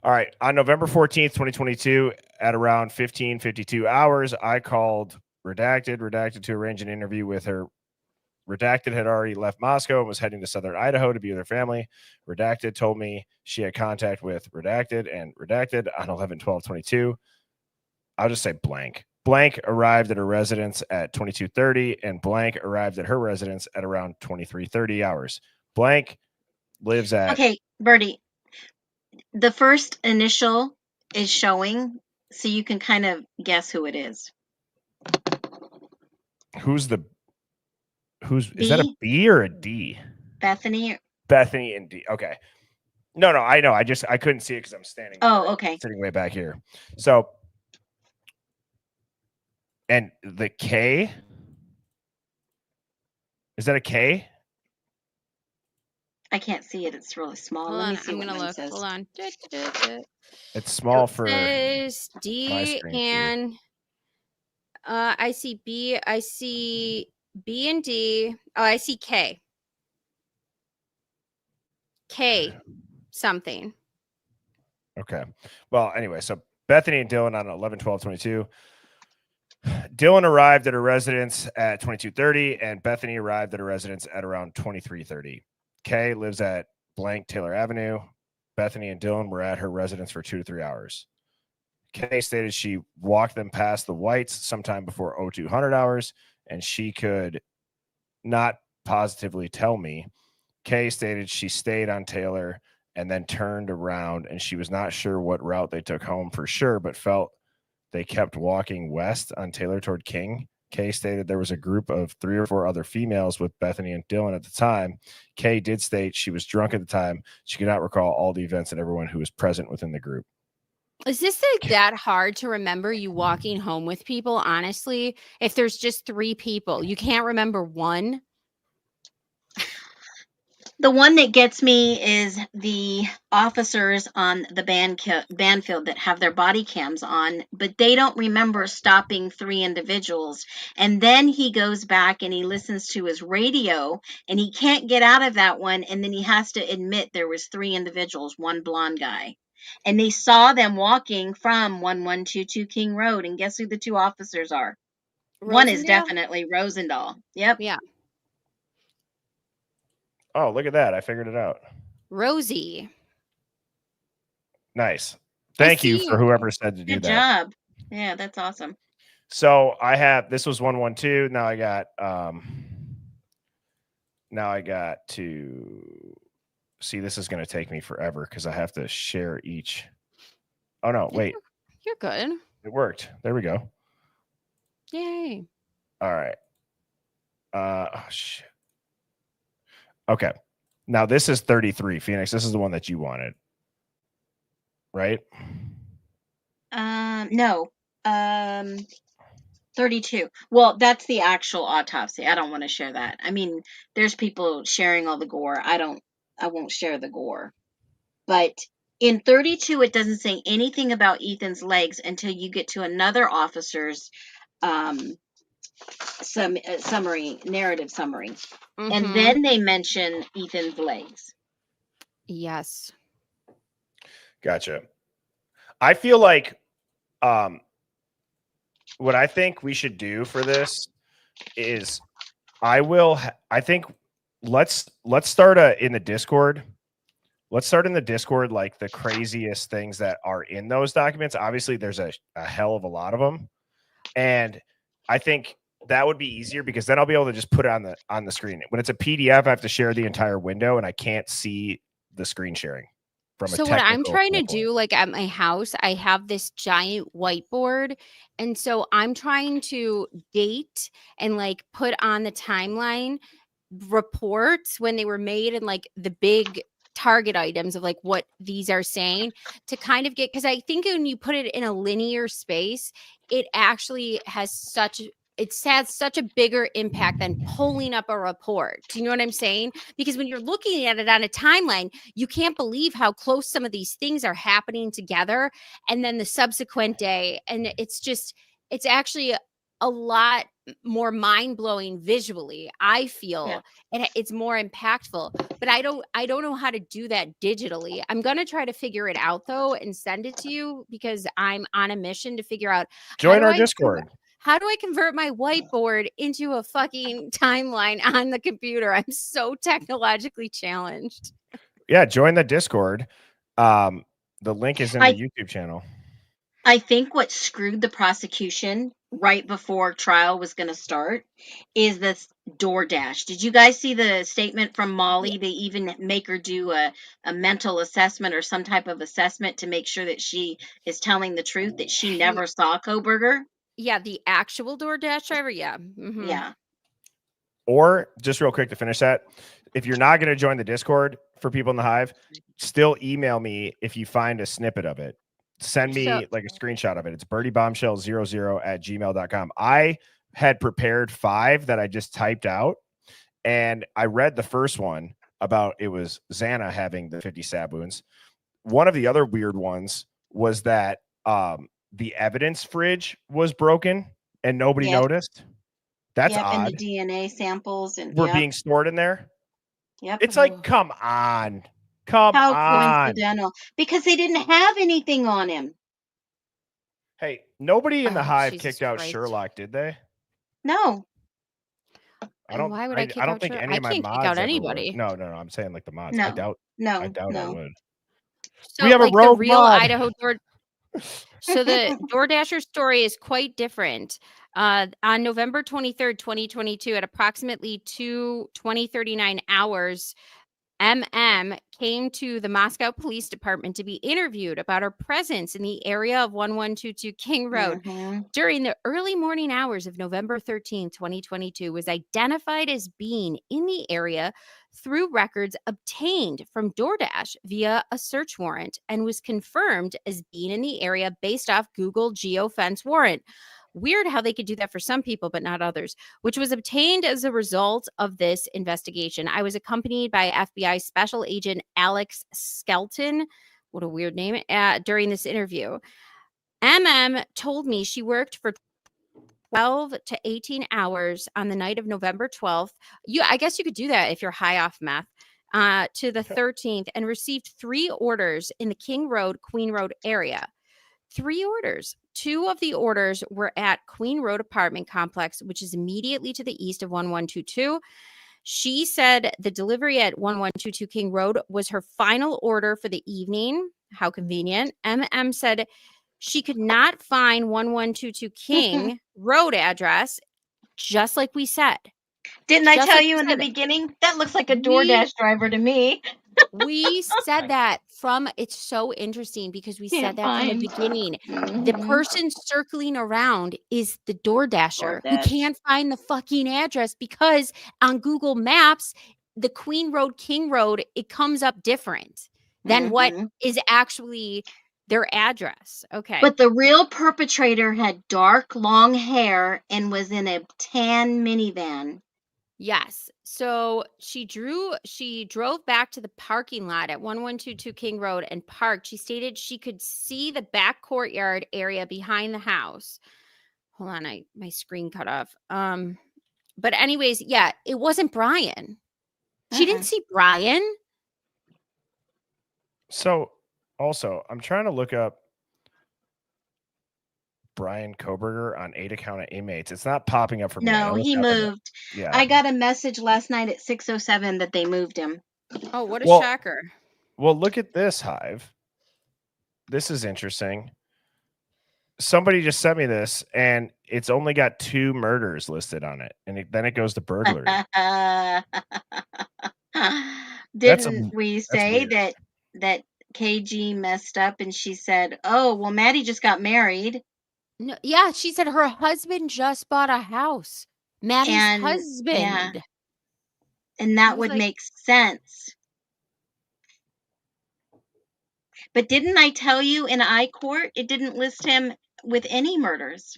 All right. On November 14th, 2022, at around 15:52 hours, I called Redacted to arrange an interview with her. Redacted had already left Moscow and was heading to southern Idaho to be with her family. Redacted told me she had contact with Redacted on 11/12/22. I'll just say blank. Blank arrived at her residence at 22:30, and blank arrived at her residence at around 23:30 hours. Blank lives at. Okay, Birdie. The first initial is showing, so you can kind of guess who it is. Is that a B? B or a D? Bethany. Bethany and D. Okay. No, I know. I couldn't see it because I'm standing. Oh, okay. Sitting way back here. So, and the K, is that a K? I can't see it. It's really small. Hold Let on, me see I'm what gonna mine look. says. Hold on. It's small for says my D, screen, too. and I see B. I see B and D. Oh, I see K. K something. Okay. Well, anyway, so Bethany and Dylan on 11/12/22. Dylan arrived at her residence at 22:30, and Bethany arrived at her residence at around 23:30. Kay lives at blank Taylor Avenue. Bethany and Dylan were at her residence for 2 to 3 hours. Kay stated she walked them past the Whites sometime before 0200 hours, and she could not positively tell me. Kay stated she stayed on Taylor and then turned around, and she was not sure what route they took home for sure, but felt they kept walking west on Taylor toward King. Kay stated there was a group of 3 or 4 other females with Bethany and Dylan at the time. Kay did state she was drunk at the time. She could not recall all the events and everyone who was present within the group. Is this like that hard to remember, you walking home with people? Honestly, if there's just 3 people, you can't remember one. The one that gets me is the officers on the band field that have their body cams on, but they don't remember stopping 3 individuals. And then he goes back and he listens to his radio, and he can't get out of that one. And then he has to admit there was 3 individuals, one blonde guy. And they saw them walking from 1122 King Road. And guess who the 2 officers are? One is Rosendale? definitely Rosendahl. Yep. Yeah. Oh, look at that. I figured it out. Rosie. Nice. Thank you for whoever said to do Good that. job. Yeah, that's awesome. So this was 112. Now I got to see, this is going to take me forever because I have to share each. Oh no, wait. You're good. It worked. There we go. Yay. All right. Oh shit. Okay. Now this is 33, Phoenix. This is the one that you wanted. Right? No. 32. Well, that's the actual autopsy. I don't want to share that. I mean, there's people sharing all the gore. I won't share the gore. But in 32, it doesn't say anything about Ethan's legs until you get to another officer's narrative summary. Mm-hmm. And then they mention Ethan's legs. Yes. Gotcha. I feel like what I think we should do for this is let's start in the Discord. Let's start in the Discord, like the craziest things that are in those documents. Obviously, there's a hell of a lot of them. And I think that would be easier because then I'll be able to just put it on the screen. When it's a PDF, I have to share the entire window and I can't see the screen sharing. from a So what I'm technical trying to standpoint. do, like at my house, I have this giant whiteboard. And so I'm trying to date and like put on the timeline reports when they were made and like the big target items of like what these are saying to kind of get, because I think when you put it in a linear space, it actually has such a bigger impact than pulling up a report. Do you know what I'm saying? Because when you're looking at it on a timeline, you can't believe how close some of these things are happening together. And then the subsequent day, and it's actually a lot more mind-blowing visually. I feel it's more impactful, but I don't know how to do that digitally. I'm going to try to figure it out though and send it to you because I'm on a mission to figure out Join our Discord. how do I convert my whiteboard into a fucking timeline on the computer? I'm so technologically challenged. Yeah, join the Discord. The link is in the YouTube channel. I think what screwed the prosecution right before trial was going to start is this DoorDash. Did you guys see the statement from Molly? Yeah. They even make her do a mental assessment or some type of assessment to make sure that she is telling the truth, that she never saw Koberger. Yeah, the actual DoorDash driver. Yeah. Mm-hmm. Yeah. Or just real quick to finish that, if you're not going to join the Discord for people in the Hive, still email me if you find a snippet of it. Send me like a screenshot of it. It's birdiebombshell00@gmail.com. I had prepared 5 that I just typed out, and I read the first one about it was Xana having the 50 stab wounds. One of the other weird ones was that the evidence fridge was broken and nobody noticed. That's odd. And the DNA samples were being stored in there. Yep. It's like, come on. How coincidental. Because they didn't have anything on him. Hey, nobody in the Hive kicked out Sherlock, did they? No. Why would I kick I don't out think Sherlock? any of my I can't mods kick out ever anybody. would. No, I'm saying like the mods. No. I doubt I would. So we have like a rogue the real mod. Idaho So the DoorDasher story is quite different. On November 23rd, 2022, at approximately 20:39 hours, MM came to the Moscow Police Department to be interviewed about her presence in the area of 1122 King Road. During the early morning hours of November 13th, 2022, was identified as being in the area through records obtained from DoorDash via a search warrant and was confirmed as being in the area based off Google geofence warrant. Weird how they could do that for some people, but not others, which was obtained as a result of this investigation. I was accompanied by FBI Special Agent Alex Skelton. What a weird name. During this interview. MM told me she worked for 12 to 18 hours on the night of November 12th. I guess you could do that if you're high off meth. To the 13th and received 3 orders in the King Road, Queen Road area. 3 orders. 2 of the orders were at Queen Road apartment complex, which is immediately to the east of 1122. She said the delivery at 1122 King Road was her final order for the evening. How convenient. MM said she could not find 1122 King Road address, just like we said. Didn't I tell you in the beginning? That looks like a DoorDash driver to me. We said that it's so interesting because we said that from the beginning. The person circling around is the DoorDasher who can't find the fucking address because on Google Maps, the Queen Road, King Road, it comes up different than what is actually their address. Okay. But the real perpetrator had dark, long hair and was in a tan minivan. Yes. So she drove back to the parking lot at 1122 King Road and parked. She stated she could see the back courtyard area behind the house. Hold on, my screen cut off. But anyways, yeah, it wasn't Brian. She didn't see Brian. So also, I'm trying to look up Brian Koberger on 8 account of inmates. It's not popping up for me. No, he moved. Yeah. I got a message last night at 6:07 that they moved him. Oh, what a shocker. Well, look at this, Hive. This is interesting. Somebody just sent me this, and it's only got 2 murders listed on it, and then it goes to burglary. Didn't we say that KG messed up and she said, "Oh, well, Maddie just got married." No, yeah, she said her husband just bought a house. Maddie's And husband. yeah, and I that was would like, make sense. But didn't I tell you in I-Court it didn't list him with any murders?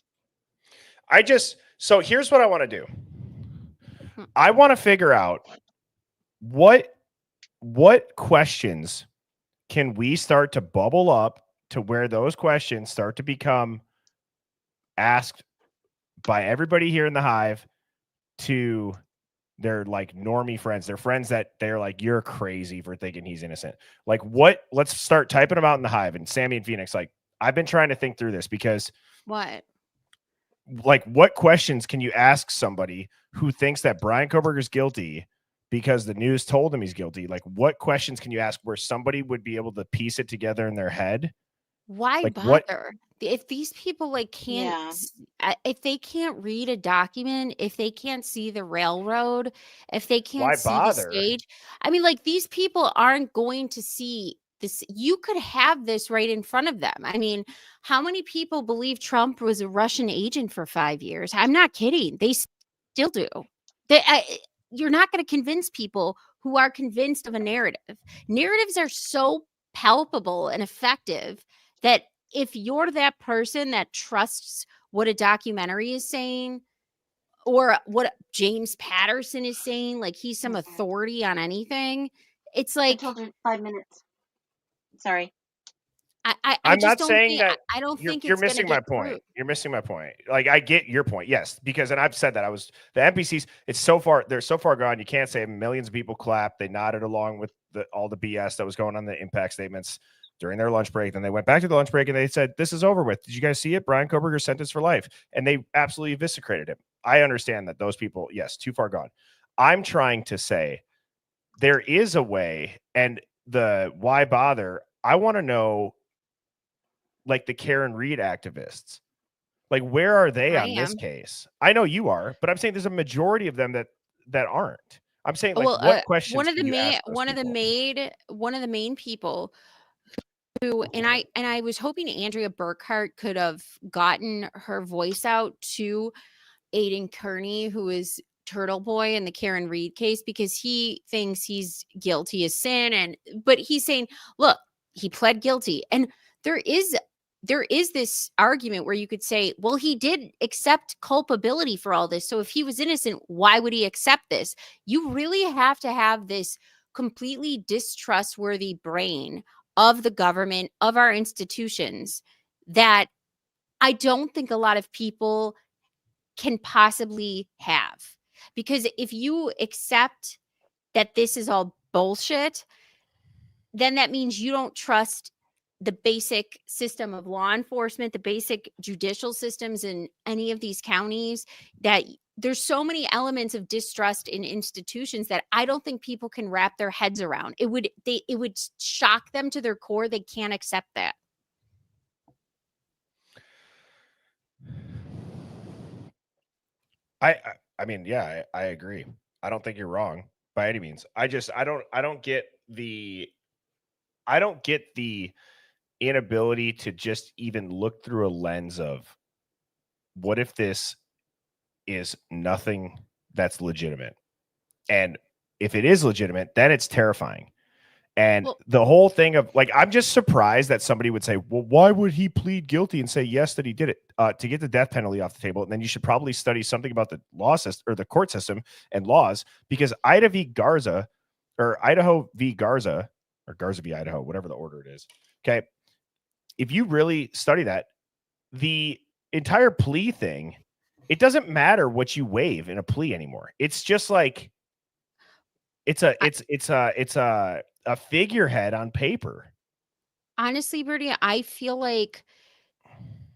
So here's what I want to do. Hmm. I want to figure out what questions can we start to bubble up to where those questions start to become asked by everybody here in the Hive to their like normie friends, their friends that they're like, you're crazy for thinking he's innocent. Like let's start typing them out in the Hive. And Sammy and Phoenix, like, I've been trying to think through this because what? Like, what questions can you ask somebody who thinks that Brian Koberger's guilty because the news told him he's guilty? Like, what questions can you ask where somebody would be able to piece it together in their head? Why Like, what? bother? If these people like can't, Yeah. if they can't read a document, if they can't see the railroad, if they can't Why see the bother? stage, I mean, like these people aren't going to see this. You could have this right in front of them. I mean, how many people believe Trump was a Russian agent for 5 years? I'm not kidding. They still do. You're not going to convince people who are convinced of a narrative. Narratives are so palpable and effective that if you're that person that trusts what a documentary is saying or what James Patterson is saying, like he's some authority on anything, it's I like told her 5 minutes. Sorry. I I'm just not don't saying think that I don't think you're it's going to missing my get point. through. You're missing my point. Like, I get your point. Yes, because, and I've said that the NPCs, they're so far gone. You can't say millions of people clapped. They nodded along with all the BS that was going on, the impact statements during their lunch break. Then they went back to the lunch break and they said, this is over with. Did you guys see it? Brian Koberger sentenced for life. And they absolutely eviscerated him. I understand that those people, yes, too far gone. I'm trying to say there is a way, and the why bother, I want to know, like, the Karen Reed activists, like, where are they I on this am. case? I know you are, but I'm saying there's a majority of them that aren't. I'm saying, like, Well, what questions can you ask those one of the main people who, and I was hoping Andrea Burkhart could have gotten her voice out to Aiden Kearney, who is Turtle Boy in the Karen Reed case, because he thinks he's guilty as sin. But he's saying, look, he pled guilty. And there is this argument where you could say, well, he did accept culpability for all this. So if he was innocent, why would he accept this? You really have to have this completely distrustworthy brain of the government, of our institutions, that I don't think a lot of people can possibly have. Because if you accept that this is all bullshit, then that means you don't trust the basic system of law enforcement, the basic judicial systems in any of these counties. That there's so many elements of distrust in institutions that I don't think people can wrap their heads around. It would shock them to their core. They can't accept that. I mean, yeah, I agree. I don't think you're wrong by any means. I don't get the inability to just even look through a lens of, what if this is nothing that's legitimate? And if it is legitimate, then it's terrifying. And Well, the whole thing of, like, I'm just surprised that somebody would say, well, why would he plead guilty and say yes that he did it to get the death penalty off the table? And then you should probably study something about the law system or the court system and laws, because Idaho v. Garza or Garza v. Idaho, whatever the order it is. Okay. If you really study that, the entire plea thing, it doesn't matter what you waive in a plea anymore. It's just like, it's a figurehead on paper. honestly, Bertie, I feel like,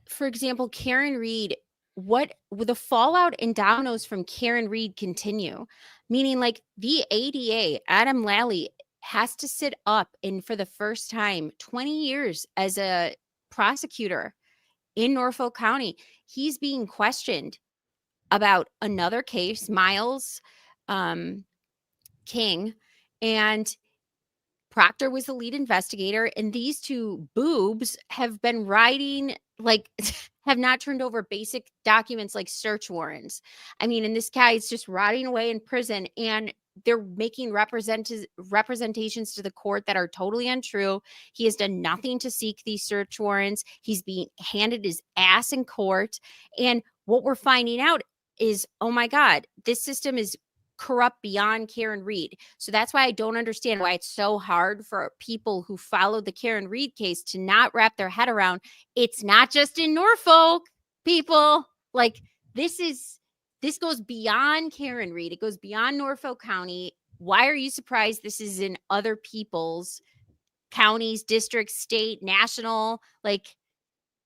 for example, Karen Reed, what the fallout and dominoes from Karen Reed continue, meaning like the ADA, Adam Lally, has to sit up and for the first time, 20 years as a prosecutor in Norfolk County, he's being questioned about another case, Miles King, and Proctor was the lead investigator, and these two boobs have been writing, like, have not turned over basic documents like search warrants. I mean, and this guy is just rotting away in prison, and they're making representations to the court that are totally untrue. He has done nothing to seek these search warrants. He's being handed his ass in court. And what we're finding out is, oh my God, this system is corrupt beyond Karen Reed. So that's why I don't understand why it's so hard for people who followed the Karen Reed case to not wrap their head around. It's not just in Norfolk, people. Like, this goes beyond Karen Reed. It goes beyond Norfolk County. Why are you surprised this is in other people's counties, districts, state, national? Like,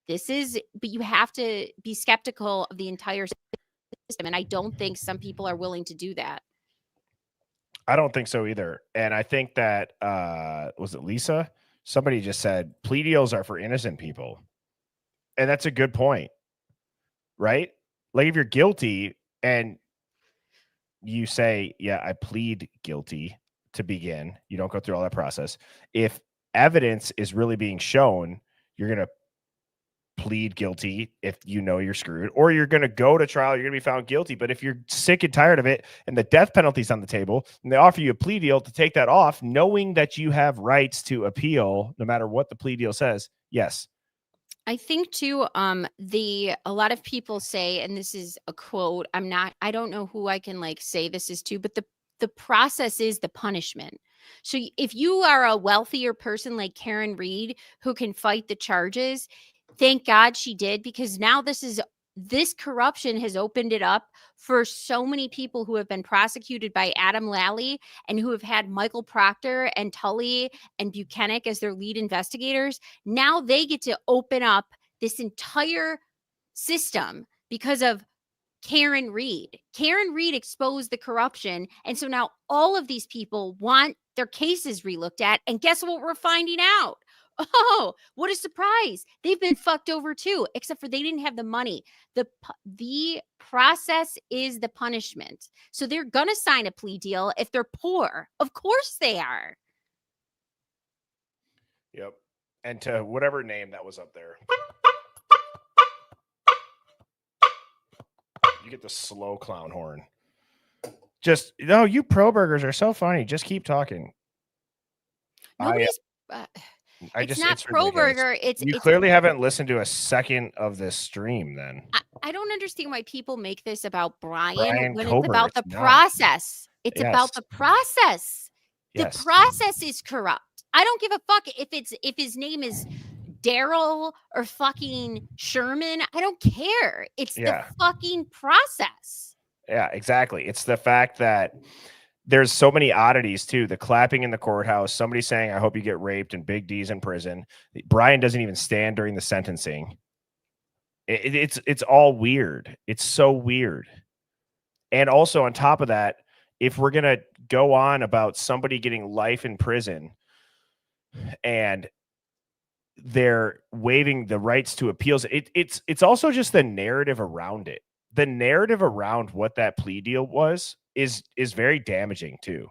this is, but you have to be skeptical of the entire system. And I don't think some people are willing to do that. I don't think so either. And I think that, was it Lisa? Somebody just said plea deals are for innocent people. And that's a good point, right? Like, if you're guilty and you say, yeah, I plead guilty to begin, you don't go through all that process. If evidence is really being shown, you're going to plead guilty if you know you're screwed, or you're going to go to trial, you're going to be found guilty. But if you're sick and tired of it and the death penalty's on the table and they offer you a plea deal to take that off, knowing that you have rights to appeal no matter what the plea deal says, yes. I think too, a lot of people say, and this is a quote, I don't know who I can like say this is to, but the process is the punishment. So if you are a wealthier person like Karen Reed who can fight the charges, thank God she did, because now this corruption has opened it up for so many people who have been prosecuted by Adam Lally and who have had Michael Proctor and Tully and Buchanan as their lead investigators. Now they get to open up this entire system because of Karen Reed. Karen Reed exposed the corruption. And so now all of these people want their cases relooked at. And guess what we're finding out? Oh, what a surprise. They've been fucked over too, except for they didn't have the money. The process is the punishment. So they're going to sign a plea deal if they're poor. Of course they are. Yep. And to whatever name that was up there, you get the slow clown horn. Just, no, you pro burgers are so funny. Just keep talking. Nobody's... it's not pro burger. You clearly haven't listened to a second of this stream then. I don't understand why people make this about Brian when Kober, it's about the process. It's about the process. Yes. The process is corrupt. I don't give a fuck if his name is Daryl or fucking Sherman. I don't care. It's the fucking process. Yeah, exactly. It's the fact that there's so many oddities too. The clapping in the courthouse, somebody saying, I hope you get raped, and Big D's in prison. Brian doesn't even stand during the sentencing. It's all weird. It's so weird. And also on top of that, if we're going to go on about somebody getting life in prison and they're waiving the rights to appeals, it's also just the narrative around it. The narrative around what that plea deal was is very damaging too.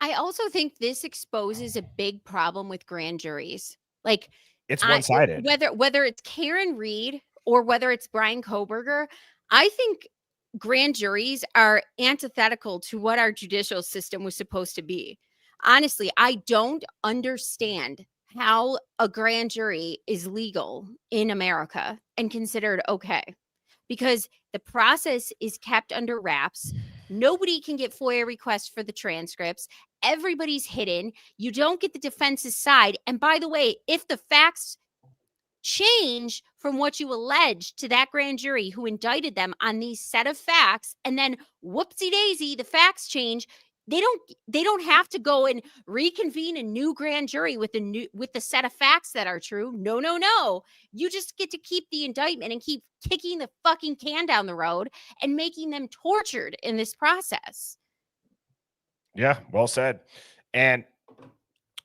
I also think this exposes a big problem with grand juries. Like, it's one-sided. Whether it's Karen Reed or whether it's Brian Koberger, I think grand juries are antithetical to what our judicial system was supposed to be. Honestly, I don't understand how a grand jury is legal in America and considered okay, because the process is kept under wraps. Nobody can get FOIA requests for the transcripts. Everybody's hidden. You don't get the defense's side. And by the way, if the facts change from what you allege to that grand jury who indicted them on these set of facts, and then whoopsie daisy, the facts change, they don't have to go and reconvene a new grand jury with the set of facts that are true. No. You just get to keep the indictment and keep kicking the fucking can down the road and making them tortured in this process. Yeah, well said. And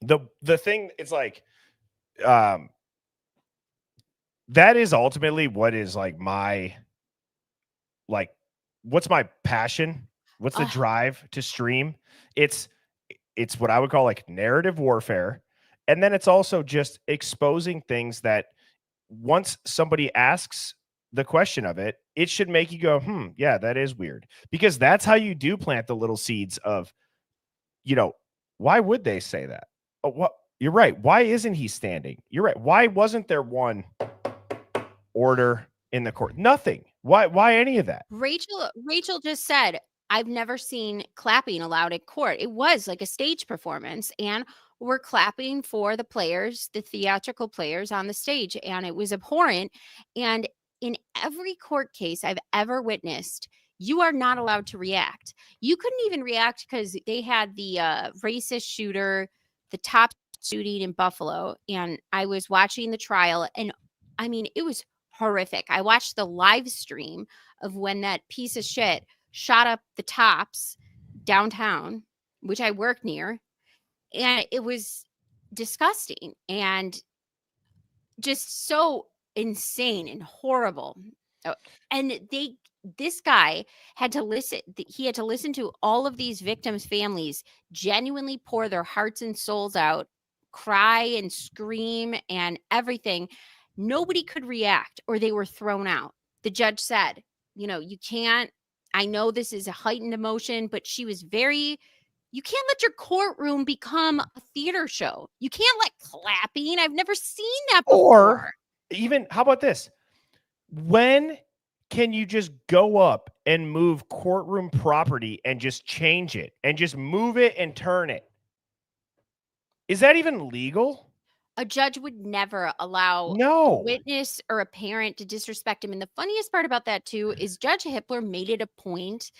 the thing is, like, that is ultimately what is like what's my passion? What's the drive to stream? It's it's what I would call like narrative warfare. And then it's also just exposing things that once somebody asks the question of it, it should make you go, yeah, that is weird. Because that's how you do plant the little seeds of, why would they say that? Oh, what? You're right. Why isn't he standing? You're right. Why wasn't there one order in the court? Nothing. Why any of that? Rachel just said, I've never seen clapping allowed at court. It was like a stage performance, and we're clapping for the players, the theatrical players on the stage, and it was abhorrent. And in every court case I've ever witnessed, you are not allowed to react. You couldn't even react because they had the racist shooter, the top shooting in Buffalo, and I was watching the trial, and I mean, it was horrific. I watched the live stream of when that piece of shit shot up the Tops downtown, which I work near, and it was disgusting and just so insane and horrible. And this guy had to listen. He had to listen to all of these victims' families genuinely pour their hearts and souls out, cry and scream and everything. Nobody could react or they were thrown out. The judge said, you can't. I know this is a heightened emotion, but she was you can't let your courtroom become a theater show. You can't let clapping. I've never seen that before. Or even, how about this? When can you just go up and move courtroom property and just change it and just move it and turn it? Is that even legal? A judge would never allow No. a witness or a parent to disrespect him. And the funniest part about that, too, is Judge Hippler made it a point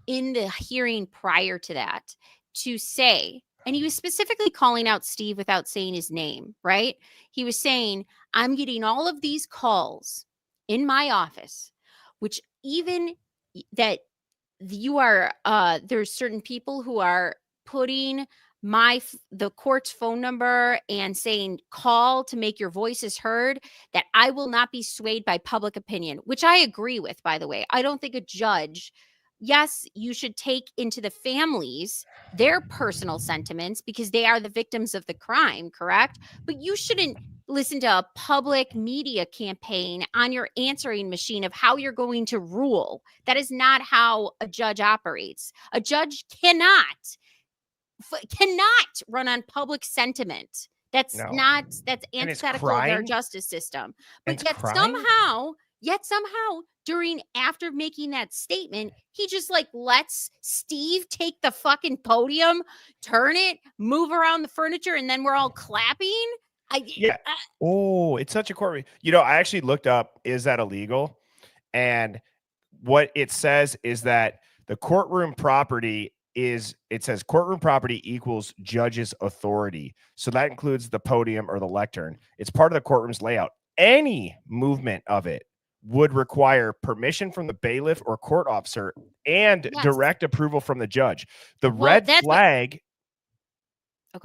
in the hearing prior to that to say, and he was specifically calling out Steve without saying his name, right? He was saying, I'm getting all of these calls in my office, which even that you are, there's certain people who are putting the court's phone number and saying call to make your voices heard, that I will not be swayed by public opinion, which I agree with, by the way. I don't think a judge, yes, you should take into the families their personal sentiments because they are the victims of the crime, correct? But you shouldn't listen to a public media campaign on your answering machine of how you're going to rule. That is not how a judge operates. A judge cannot run on public sentiment. That's antithetical to our justice system. But yet somehow after making that statement, he just lets Steve take the fucking podium, turn it, move around the furniture, and then we're all clapping. It's such a court. I actually looked up, is that illegal? And what it says is that the courtroom property says courtroom property equals judge's authority. So that includes the podium or the lectern. It's part of the courtroom's layout. Any movement of it would require permission from the bailiff or court officer and direct approval from the judge. The red flag,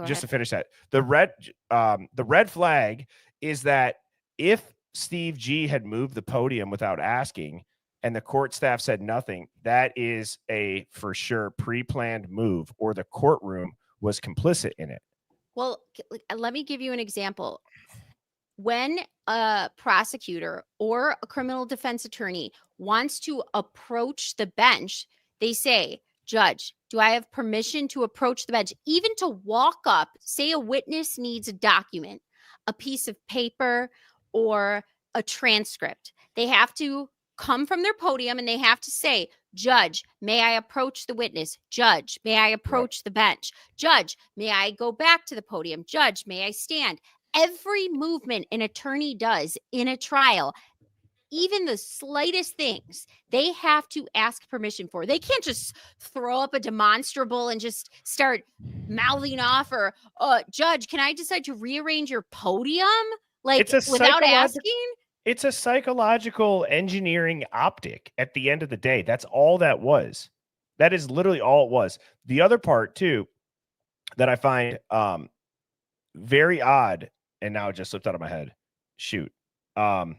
just to finish that, the red flag is that if Steve G had moved the podium without asking, and the court staff said nothing, that is a for sure pre-planned move, or the courtroom was complicit in it. Well, let me give you an example. When a prosecutor or a criminal defense attorney wants to approach the bench, they say, Judge, do I have permission to approach the bench? Even to walk up, say a witness needs a document, a piece of paper, or a transcript. They have to come from their podium and they have to say, Judge, may I approach the witness? Judge, may I approach the bench? Judge, may I go back to the podium? Judge, may I stand? Every movement an attorney does in a trial, even the slightest things, they have to ask permission for. They can't just throw up a demonstrable and just start mouthing off or, Judge, can I decide to rearrange your podium? Without asking? It's a psychological engineering optic at the end of the day. That's all that was. That is literally all it was. The other part, too, that I find very odd, and now it just slipped out of my head. Shoot. What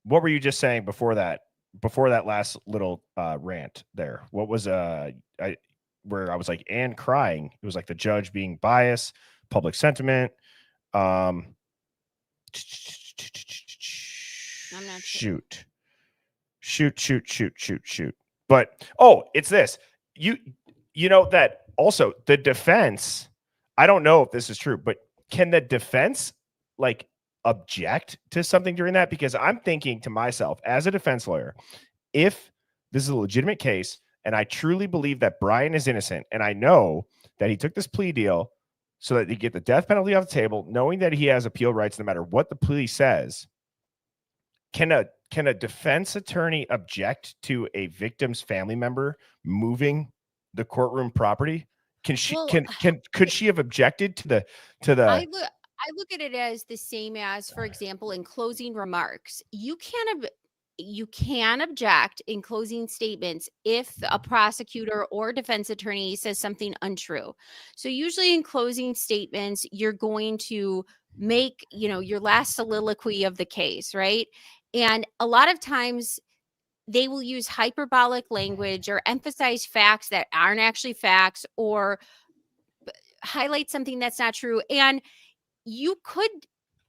were you just saying before that last little rant there? What was where I was like, and crying. It was like the judge being biased, public sentiment. I'm not sure. Shoot. But it's this. You know that also the defense, I don't know if this is true, but can the defense like object to something during that? Because I'm thinking to myself as a defense lawyer, if this is a legitimate case and I truly believe that Brian is innocent and I know that he took this plea deal so that he get the death penalty off the table, knowing that he has appeal rights no matter what the plea says, can a defense attorney object to a victim's family member moving the courtroom property? Can she could she have objected to the I look at it as the same as, for example, in closing remarks. You can object in closing statements if a prosecutor or defense attorney says something untrue. So usually in closing statements, you're going to make, your last soliloquy of the case, right? And a lot of times they will use hyperbolic language or emphasize facts that aren't actually facts or highlight something that's not true. And you could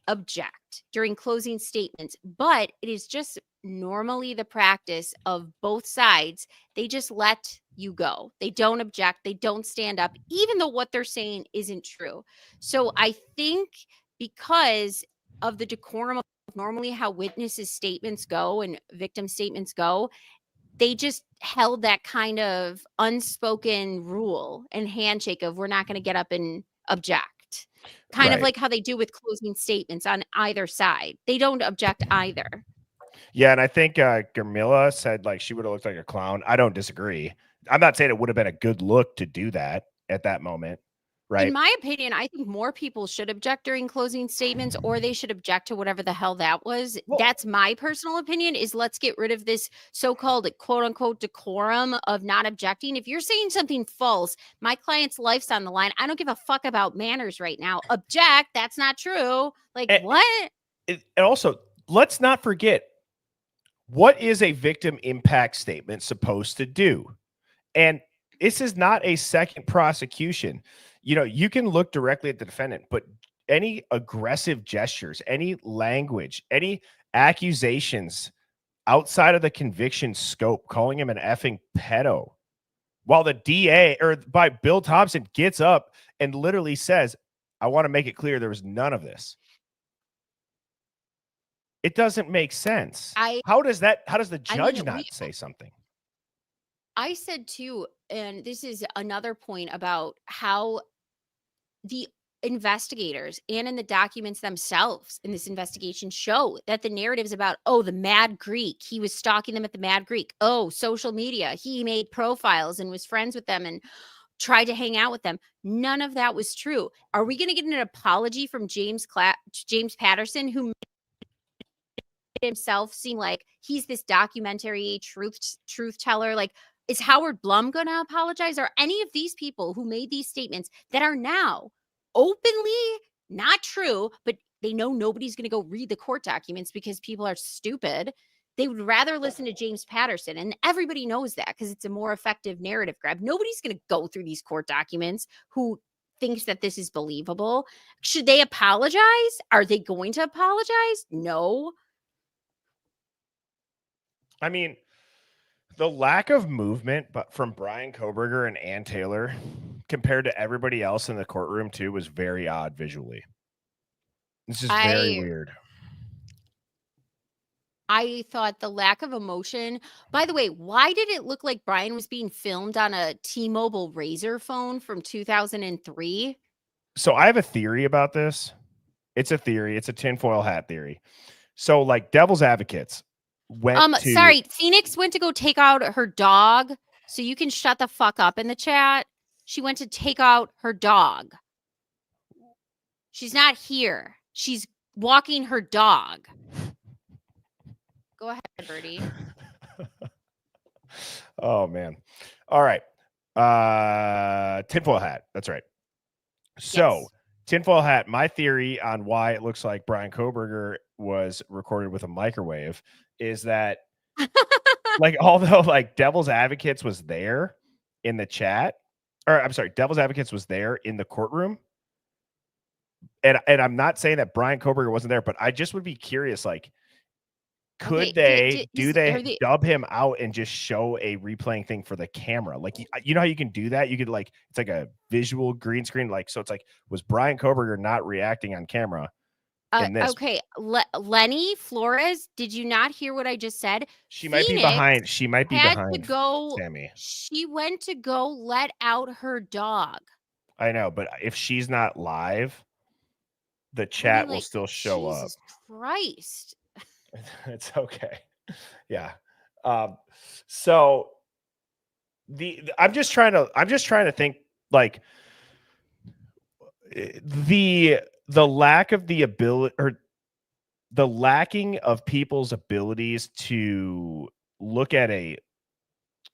object during closing statements, but it is just normally the practice of both sides. They just let you go. They don't object. They don't stand up, even though what they're saying isn't true. So I think because of the decorum of normally how witnesses' statements go and victim statements go, they just held that kind of unspoken rule and handshake of we're not going to get up and object. Kind of like how they do with closing statements on either side. They don't object either. Yeah, and I think Gamilla said like she would have looked like a clown. I don't disagree. I'm not saying it would have been a good look to do that at that moment, right? In my opinion, I think more people should object during closing statements, or they should object to whatever the hell that was. That's my personal opinion, is let's get rid of this so-called quote unquote decorum of not objecting. If you're saying something false, my client's life's on the line. I don't give a fuck about manners right now. Object. That's not true. Like what? And also, let's not forget, what is a victim impact statement supposed to do? And this is not a second prosecution. You can look directly at the defendant, but any aggressive gestures, any language, any accusations outside of the conviction scope, calling him an effing pedo, while the DA or by Bill Thompson gets up and literally says, I want to make it clear there was none of this. It doesn't make sense. How does the judge not say something? I said too, and this is another point about how the investigators and in the documents themselves in this investigation show that the narrative is about, the Mad Greek. He was stalking them at the Mad Greek. Social media. He made profiles and was friends with them and tried to hang out with them. None of that was true. Are we going to get an apology from James Patterson, who made himself seem like he's this documentary truth teller? Like, is Howard Blum going to apologize? Are any of these people who made these statements that are now openly not true, but they know nobody's going to go read the court documents because people are stupid, they would rather listen to James Patterson. And everybody knows that because it's a more effective narrative grab. Nobody's going to go through these court documents who thinks that this is believable. Should they apologize? Are they going to apologize? No. I mean, the lack of movement from Brian Kohberger and Ann Taylor compared to everybody else in the courtroom too was very odd visually. This is very weird. I thought the lack of emotion. By the way, why did it look like Brian was being filmed on a T-Mobile Razr phone from 2003? So I have a theory about this. It's a theory. It's a tinfoil hat theory. So like devil's advocates went to... Sorry, Phoenix went to go take out her dog. So you can shut the fuck up in the chat. She went to take out her dog. She's not here. She's walking her dog. Go ahead, Birdie. Oh, man. All right. Tinfoil hat. That's right. So, yes. Tinfoil hat, my theory on why it looks like Brian Kohberger was recorded with a microwave is that, like, although, like, Devil's Advocates was there in the chat, or I'm sorry, Devil's Advocates was there in the courtroom. And I'm not saying that Brian Koberger wasn't there, but I just would be curious, like, could they dub him out and just show a replaying thing for the camera? Like, you know how you can do that? You could, like, it's like a visual green screen. Like, so it's like, was Brian Koberger not reacting on camera in this? Okay, Lenny Flores, did you not hear what I just said? She might be behind. She might be had behind to go. Sammy. She went to go let out her dog. I know, but if she's not live, the chat will still show up. Jesus Christ. It's okay. Yeah. So I'm just trying to think, like, the lack of the ability, or the lacking of people's abilities to look at a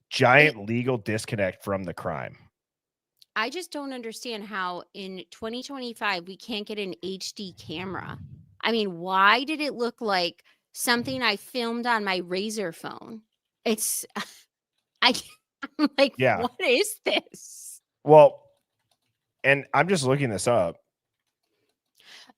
giant legal disconnect from the crime. I just don't understand how in 2025 we can't get an HD camera. I mean, why did it look like something I filmed on my Razr phone? It's I'm like, Yeah. what is this? Well, and I'm just looking this up.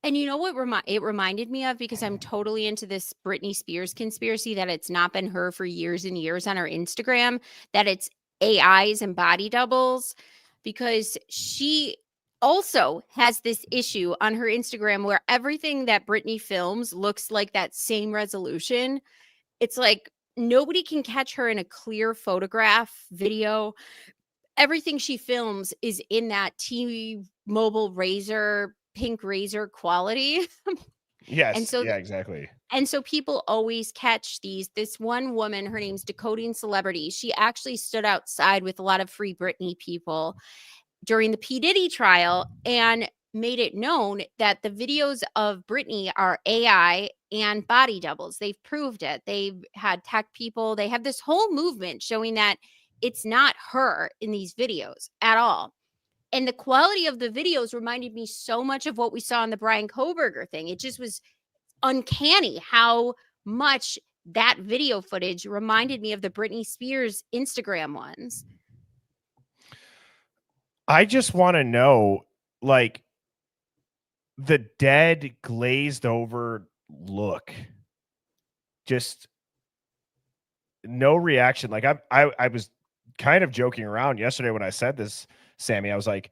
And you know what it reminded me of, because I'm totally into this Britney Spears conspiracy that it's not been her for years and years on her Instagram, that it's AIs and body doubles, because she also has this issue on her Instagram where everything that Britney films looks like that same resolution. It's like nobody can catch her in a clear photograph, video. Everything she films is in that T-Mobile Razr, pink Razr quality. Yes. And so yeah, exactly. And so people always catch these. This one woman, her name's Decoding Celebrity. She actually stood outside with a lot of Free Britney people during the P. Diddy trial and made it known that the videos of Britney are AI and body doubles. They've proved it. They've had tech people. They have this whole movement showing that it's not her in these videos at all. And the quality of the videos reminded me so much of what we saw in the Brian Koberger thing. It just was uncanny how much that video footage reminded me of the Britney Spears Instagram ones. I just want to know, like, the dead glazed over look, just no reaction. Like, I was kind of joking around yesterday when I said this, Sammy. I was like,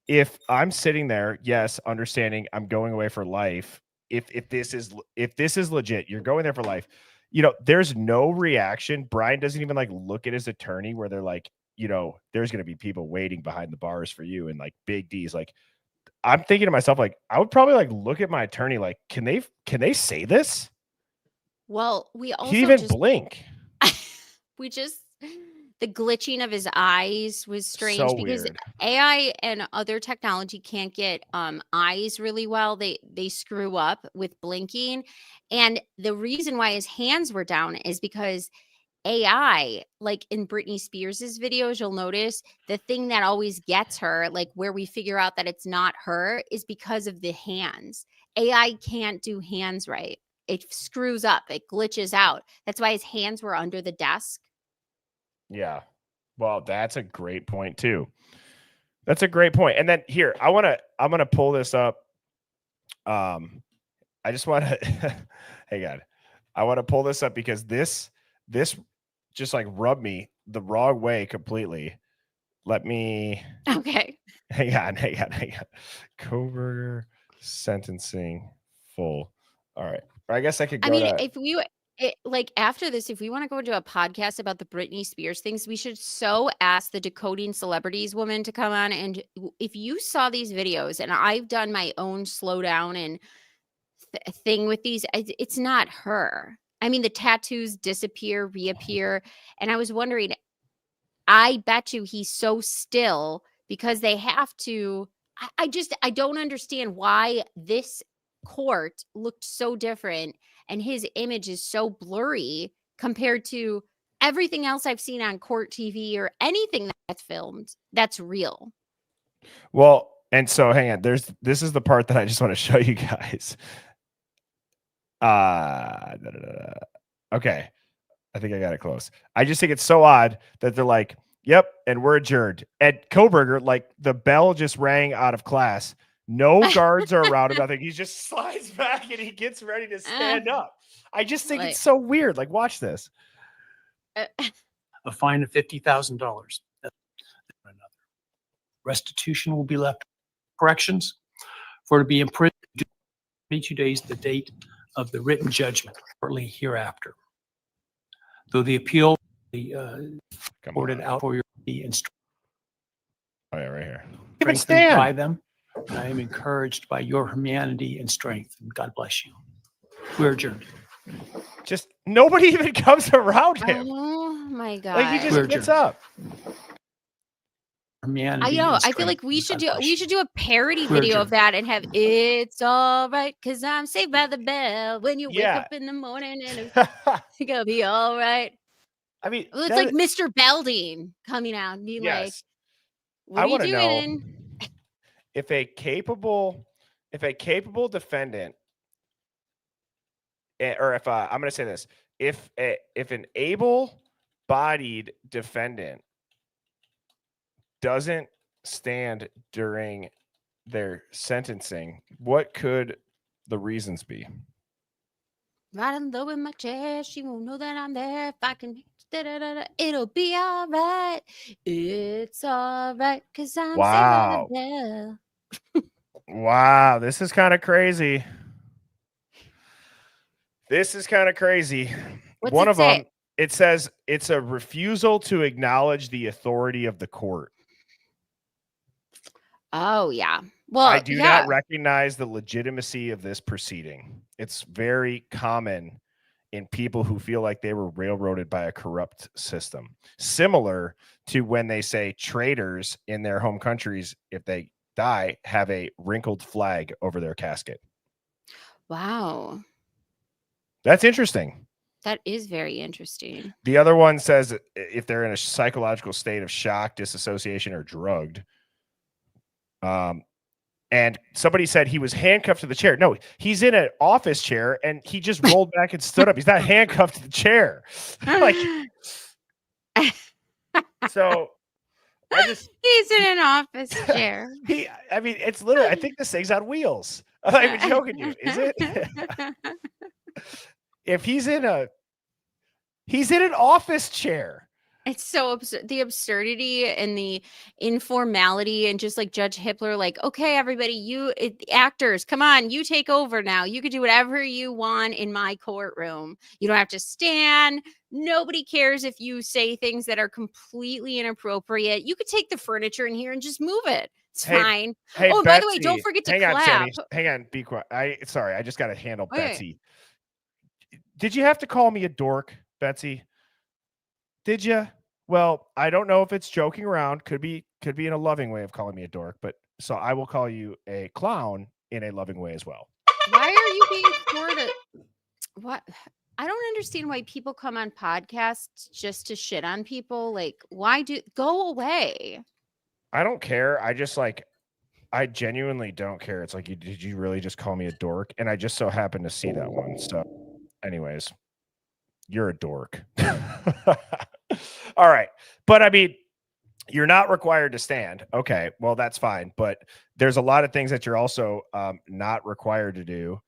if I'm sitting there, yes, understanding I'm going away for life. If this is legit, you're going there for life. You know, there's no reaction. Brian doesn't even, like, look at his attorney where they're like, you know, there's going to be people waiting behind the bars for you, and like Big D's. Like, I'm thinking to myself, like, I would probably, like, look at my attorney, like, can they say this? Well, we also he even blink. The glitching of his eyes was strange, So because weird. AI and other technology can't get eyes really well. They screw up with blinking. And the reason why his hands were down is because AI, like in Britney Spears's videos, you'll notice the thing that always gets her, like where we figure out that it's not her, is because of the hands. AI can't do hands right. It screws up. It glitches out. That's why his hands were under the desk. Yeah. Well, that's a great point too. That's a great point. And then here, I'm going to pull this up. I just want to, hang on. I want to pull this up because this just, like, rubbed me the wrong way completely. Let me, Okay. hang on. Koberger sentencing full. All right. Or I guess I could go If we like after this, if we want to go into a podcast about the Britney Spears things, we should so ask the Decoding Celebrities woman to come on. And if you saw these videos, and I've done my own slowdown and thing with these, it's not her. I mean, the tattoos disappear, reappear. And I was wondering, I bet you he's so still because they have to. I don't understand why this court looked so different and his image is so blurry compared to everything else I've seen on court TV or anything that's filmed that's real. Well, and so hang on. This is the part that I just want to show you guys. Okay. I think I got it close. I just think it's so odd that they're like, Yep, and we're adjourned. At Koberger, like the bell just rang out of class. No guards are around him. Nothing. He just slides back and he gets ready to stand up. I just think it's so weird. Like, watch this. A fine of $50,000. Restitution will be left. Corrections for to be imprisoned 22 days the date of the written judgment, shortly hereafter. Though the appeal be reported out for your instruction. Oh yeah, right here. Strengthened by them. I am encouraged by your humanity and strength. And God bless you. We're adjourned. Just nobody even comes around him. Oh my god! Like he just gets up. Humanity I know. and I feel like strength. we And should God do bless you. a parody We're video of adjourned. that and have "It's all right" because I'm saved by the bell. When you wake Yeah. up in the morning and it's gonna be all right. I mean, Well, it's like Mr. Belding coming out and being like, yes. "What I are you want to know doing?" if a capable defendant, or if I'm going to say this, if an able-bodied defendant doesn't stand during their sentencing, what could the reasons be? Riding low in my chair, she won't know that I'm there. If I can, it'll be all right. It's all right because I'm saved by Wow. the bell. Wow, this is kind of crazy. What's One it of say? them, it says it's a refusal to acknowledge the authority of the court. Oh yeah. Well, I do yeah. not recognize the legitimacy of this proceeding. It's very common in people who feel like they were railroaded by a corrupt system. Similar to when they say traitors in their home countries, if they die, have a wrinkled flag over their casket. Wow. That's interesting. That is very interesting. The other one says if they're in a psychological state of shock, disassociation, or drugged. And somebody said he was handcuffed to the chair. No, he's in an office chair and he just rolled back and stood up. He's not handcuffed to the chair. Like, so He's in an office chair. I mean, it's literally, I think this thing's on wheels. I'm not even joking you. Is it? If he's in an office chair. It's so absurd. The absurdity and the informality, and just like Judge Hippler, like, okay, everybody, actors, come on, you take over now. You could do whatever you want in my courtroom. You don't have to stand. Nobody cares if you say things that are completely inappropriate. You could take the furniture in here and just move it. It's fine. Hey, oh, Betsy, by the way, don't forget to hang clap. on, Sammy. Hang on, be quiet. Sorry, I just got to handle Okay. Betsy. Did you have to call me a dork, Betsy? Did you? Well, I don't know if it's joking around. Could be in a loving way of calling me a dork, but so I will call you a clown in a loving way as well. Why are you being what? I don't understand why people come on podcasts just to shit on people. Like, go away? I don't care. I genuinely don't care. It's like, did you really just call me a dork? And I just so happened to see that one. So anyways, you're a dork. All right. But I mean, you're not required to stand. Okay. Well, that's fine. But there's a lot of things that you're also not required to do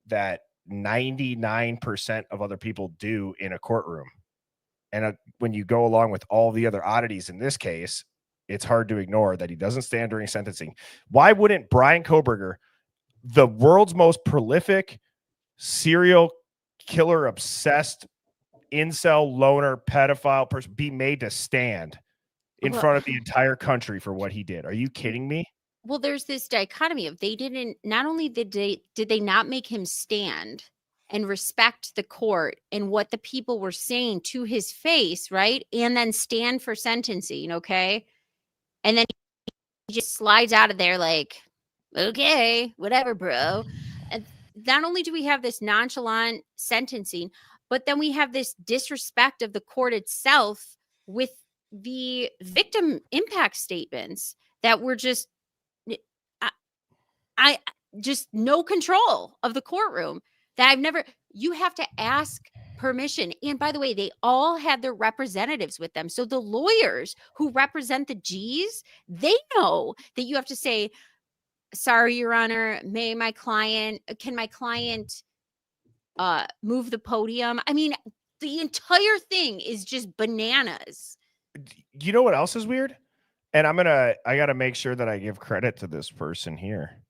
that 99% of other people do in a courtroom. And when you go along with all the other oddities in this case, it's hard to ignore that he doesn't stand during sentencing. Why wouldn't Brian Koberger, the world's most prolific serial killer obsessed incel loner pedophile person, be made to stand in front of the entire country for what he did? Are you kidding me? Well, there's this dichotomy of not only did they not make him stand and respect the court and what the people were saying to his face, right? And then stand for sentencing, okay? And then he just slides out of there like, okay, whatever, bro. And not only do we have this nonchalant sentencing, but then we have this disrespect of the court itself with the victim impact statements that were just, just no control of the courtroom. That you have to ask permission. And by the way, they all had their representatives with them. So the lawyers who represent the G's, they know that you have to say, sorry, Your Honor, can my client move the podium? I mean, the entire thing is just bananas. You know what else is weird? And I gotta make sure that I give credit to this person here.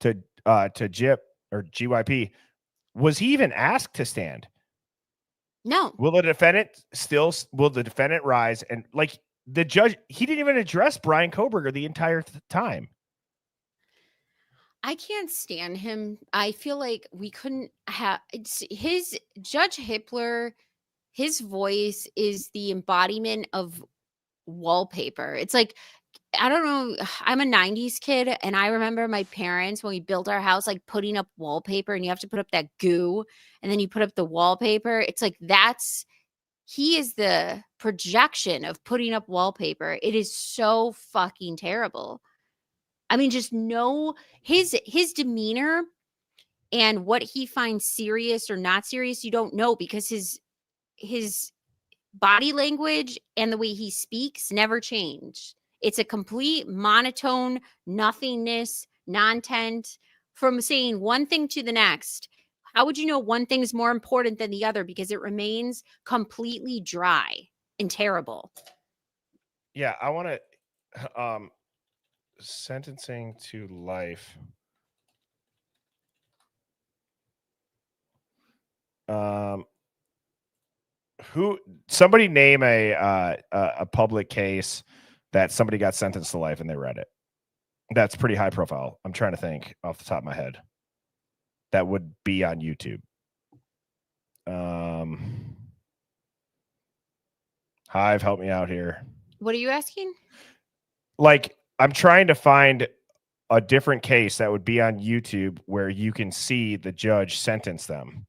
To Jip or GYP. Was he even asked to stand? No. Will the defendant rise? And like the judge, he didn't even address Brian Koberger the entire time. I can't stand him. I feel like we couldn't have his Judge Hippler. His voice is the embodiment of wallpaper. It's like, I don't know. I'm a 90s kid, and I remember my parents, when we built our house, like putting up wallpaper, and you have to put up that goo, and then you put up the wallpaper. It's like he is the projection of putting up wallpaper. It is so fucking terrible. I mean, just know his demeanor and what he finds serious or not serious, you don't know, because his body language and the way he speaks never change. It's a complete monotone, nothingness, non-tent from saying one thing to the next. How would you know one thing is more important than the other? Because it remains completely dry and terrible. Yeah, I want to sentencing to life. Somebody name a public case that somebody got sentenced to life and they read it. That's pretty high profile. I'm trying to think off the top of my head. That would be on YouTube. Hive, help me out here. What are you asking? Like, I'm trying to find a different case that would be on YouTube where you can see the judge sentence them.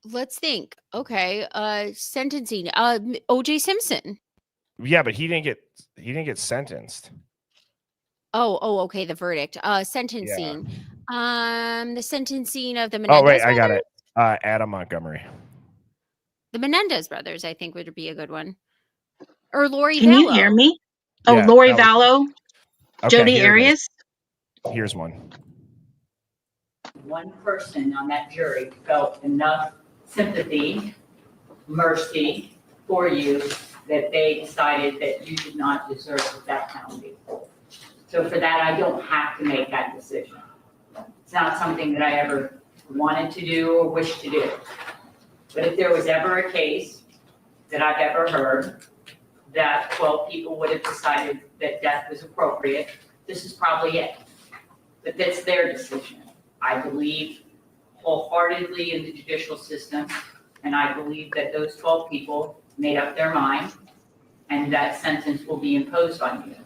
Let's think. Okay. Sentencing. OJ Simpson. Yeah, but he didn't get sentenced. Oh, okay. The verdict. Sentencing. Yeah. The sentencing of the Menendez wait, brothers? I got it. Adam Montgomery. The Menendez brothers, I think, would be a good one. Or Lori Can Vallow. you hear me? Oh, Yeah, Lori Vallow, Okay, Jodi here it is. Arias. Here's one. One person on that jury felt enough sympathy, mercy for you that they decided that you did not deserve the death penalty. So for that, I don't have to make that decision. It's not something that I ever wanted to do or wished to do. But if there was ever a case that I've ever heard that 12 people would have decided that death was appropriate, this is probably it. But that's their decision. I believe wholeheartedly in the judicial system, and I believe that those 12 people made up their mind, and that sentence will be imposed on you.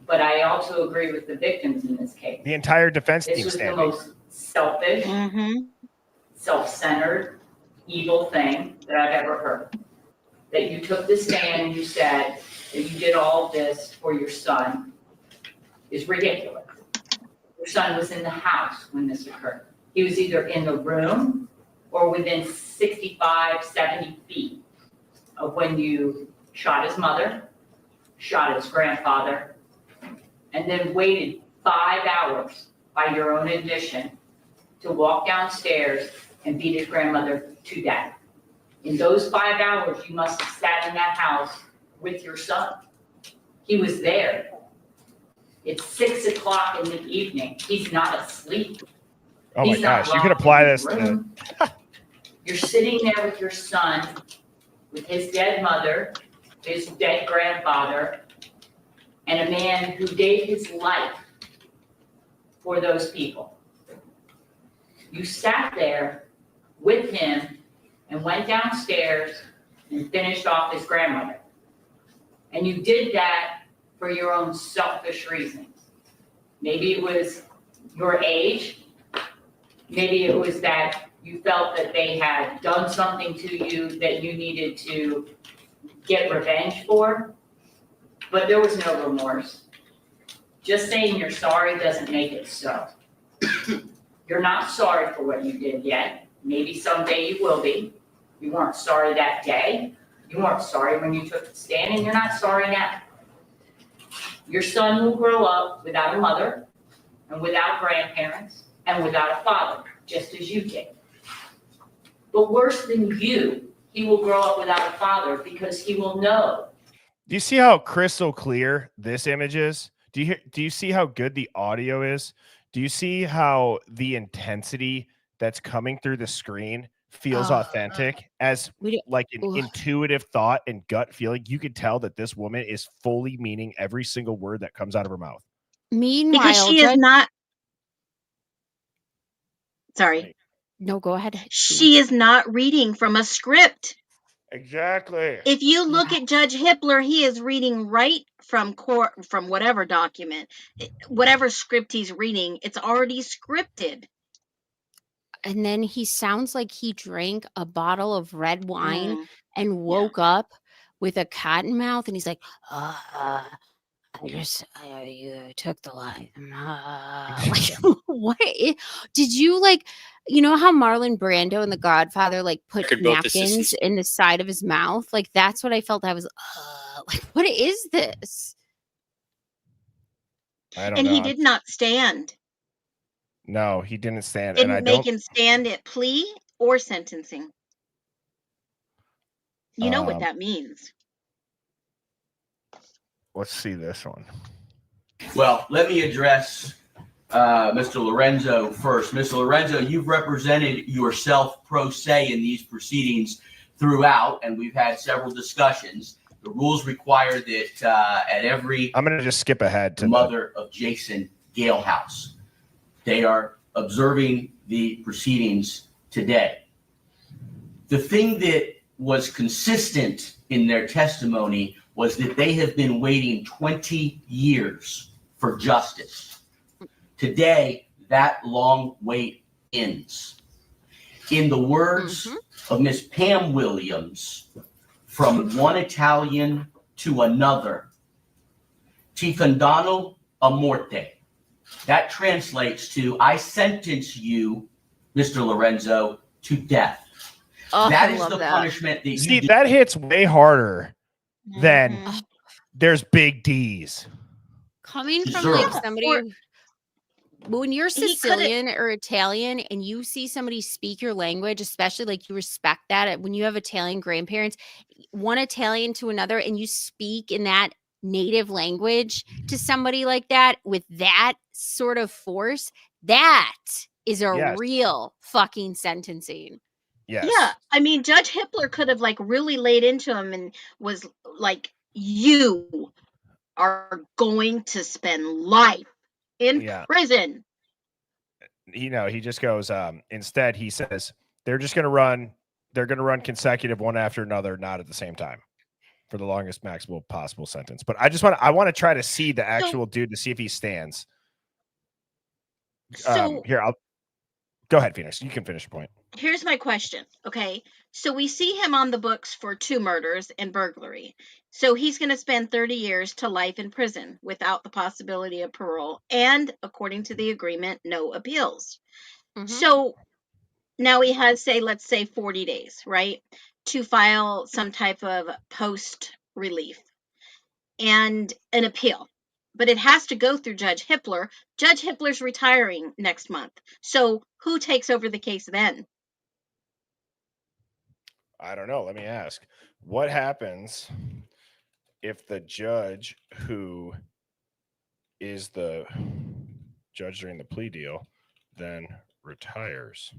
But I also agree with the victims in this case. The entire defense team This was the standing. most selfish, self-centered, evil thing that I've ever heard. That you took the stand and you said that you did all of this for your son is ridiculous. Your son was in the house when this occurred. He was either in the room or within 65, 70 feet of when you shot his mother, shot his grandfather, and then waited 5 hours, by your own admission, to walk downstairs and beat his grandmother to death. In those 5 hours, you must have sat in that house with your son. He was there. It's 6 o'clock in the evening. He's not asleep. Oh my He's not gosh, you can locked apply in this his to room. You're sitting there with your son, with his dead mother, his dead grandfather, and a man who gave his life for those people. You sat there with him and went downstairs and finished off his grandmother. And you did that for your own selfish reasons. Maybe it was your age. Maybe it was that you felt that they had done something to you that you needed to get revenge for. But there was no remorse. Just saying you're sorry doesn't make it so. You're not sorry for what you did yet. Maybe someday you will be. You weren't sorry that day. You weren't sorry when you took the stand, and you're not sorry now. Your son will grow up without a mother, and without grandparents, and without a father, just as you did. But worse than you, he will grow up without a father because he will know. Do you see how crystal clear this image is? Do you see how good the audio is? Do you see how the intensity that's coming through the screen feels authentic as like an intuitive thought and gut feeling? You could tell that this woman is fully meaning every single word that comes out of her mouth. Meanwhile, Because she is not. Sorry. No, go ahead. She is not reading from a script. Exactly. If you look at Judge Hippler, he is reading right from whatever document, whatever script he's reading. It's already scripted. And then he sounds like he drank a bottle of red wine and woke up with a cotton mouth, and he's like, you took the life. Like, what? Did you like, you know how Marlon Brando in The Godfather like put napkins in the side of his mouth? Like, that's what I felt. I was like, what is this? I don't know. And he did not stand. No, he didn't stand. Didn't make him stand at plea or sentencing. You know what that means. Let's see this one. Well, let me address Mr. Lorenzo first. Mr. Lorenzo, you've represented yourself pro se in these proceedings throughout, and we've had several discussions. The rules require that at every I'm going to just skip ahead to mother of Jason Galehouse. They are observing the proceedings today. The thing that was consistent in their testimony was that they have been waiting 20 years for justice. Today, that long wait ends. In the words of Miss Pam Williams, from one Italian to another, ti condanno a morte. That translates to, I sentence you, Mr. Lorenzo, to death. That is the punishment that you see. That hits way harder than there's big D's. Coming from like somebody, when you're Sicilian or Italian and you see somebody speak your language, especially like you respect that when you have Italian grandparents, one Italian to another, and you speak in that native language to somebody like that with that sort of force, that is a real fucking sentencing. Yes. Yeah. I mean, Judge Hippler could have like really laid into him and was like, you are going to spend life in prison. You know, he just goes, instead he says they're going to run consecutive one after another, not at the same time, for the longest maximum possible sentence. But I want to try to see the actual dude to see if he stands. Here, I'll go ahead, Phoenix. You can finish your point. Here's my question. Okay. So we see him on the books for 2 murders and burglary. So he's going to spend 30 years to life in prison without the possibility of parole. And according to the agreement, no appeals. So now he has, let's say 40 days, right, to file some type of post relief and an appeal. But it has to go through Judge Hippler. Judge Hippler's retiring next month. So who takes over the case then? I don't know. Let me ask. What happens if the judge who is the judge during the plea deal then retires?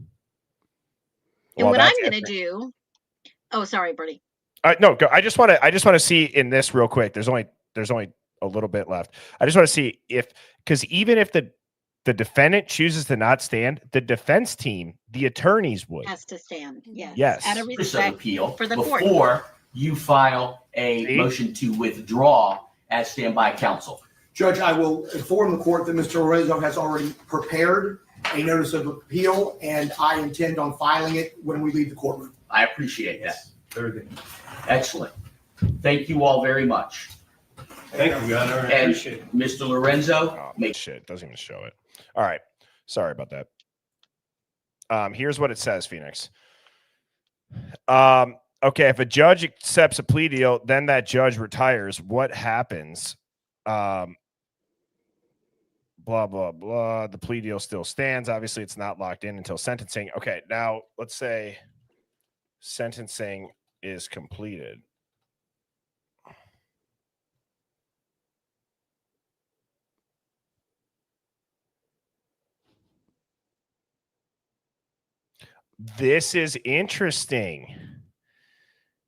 And what I'm going to do. Oh, sorry, Bertie. No, go. I just want to see in this real quick. There's only a little bit left. I just want to see because even if the defendant chooses to not stand, the defense team, the attorneys would. Has to stand. Yes. Yes. Out of respect appeal for the before court. You file a motion to withdraw as standby counsel. Judge, I will inform the court that Mr. Lorenzo has already prepared a notice of appeal, and I intend on filing it when we leave the courtroom. I appreciate that. Very good. Excellent. Thank you all very much. Thank you, Your Honor. I And appreciate it. Mr. Lorenzo, Oh, make shit, doesn't even show it. All right, sorry about that. Here's what it says, Phoenix. Okay, if a judge accepts a plea deal, then that judge retires. What happens? Blah blah blah. The plea deal still stands. Obviously, it's not locked in until sentencing. Okay, now let's say sentencing is completed. This is interesting.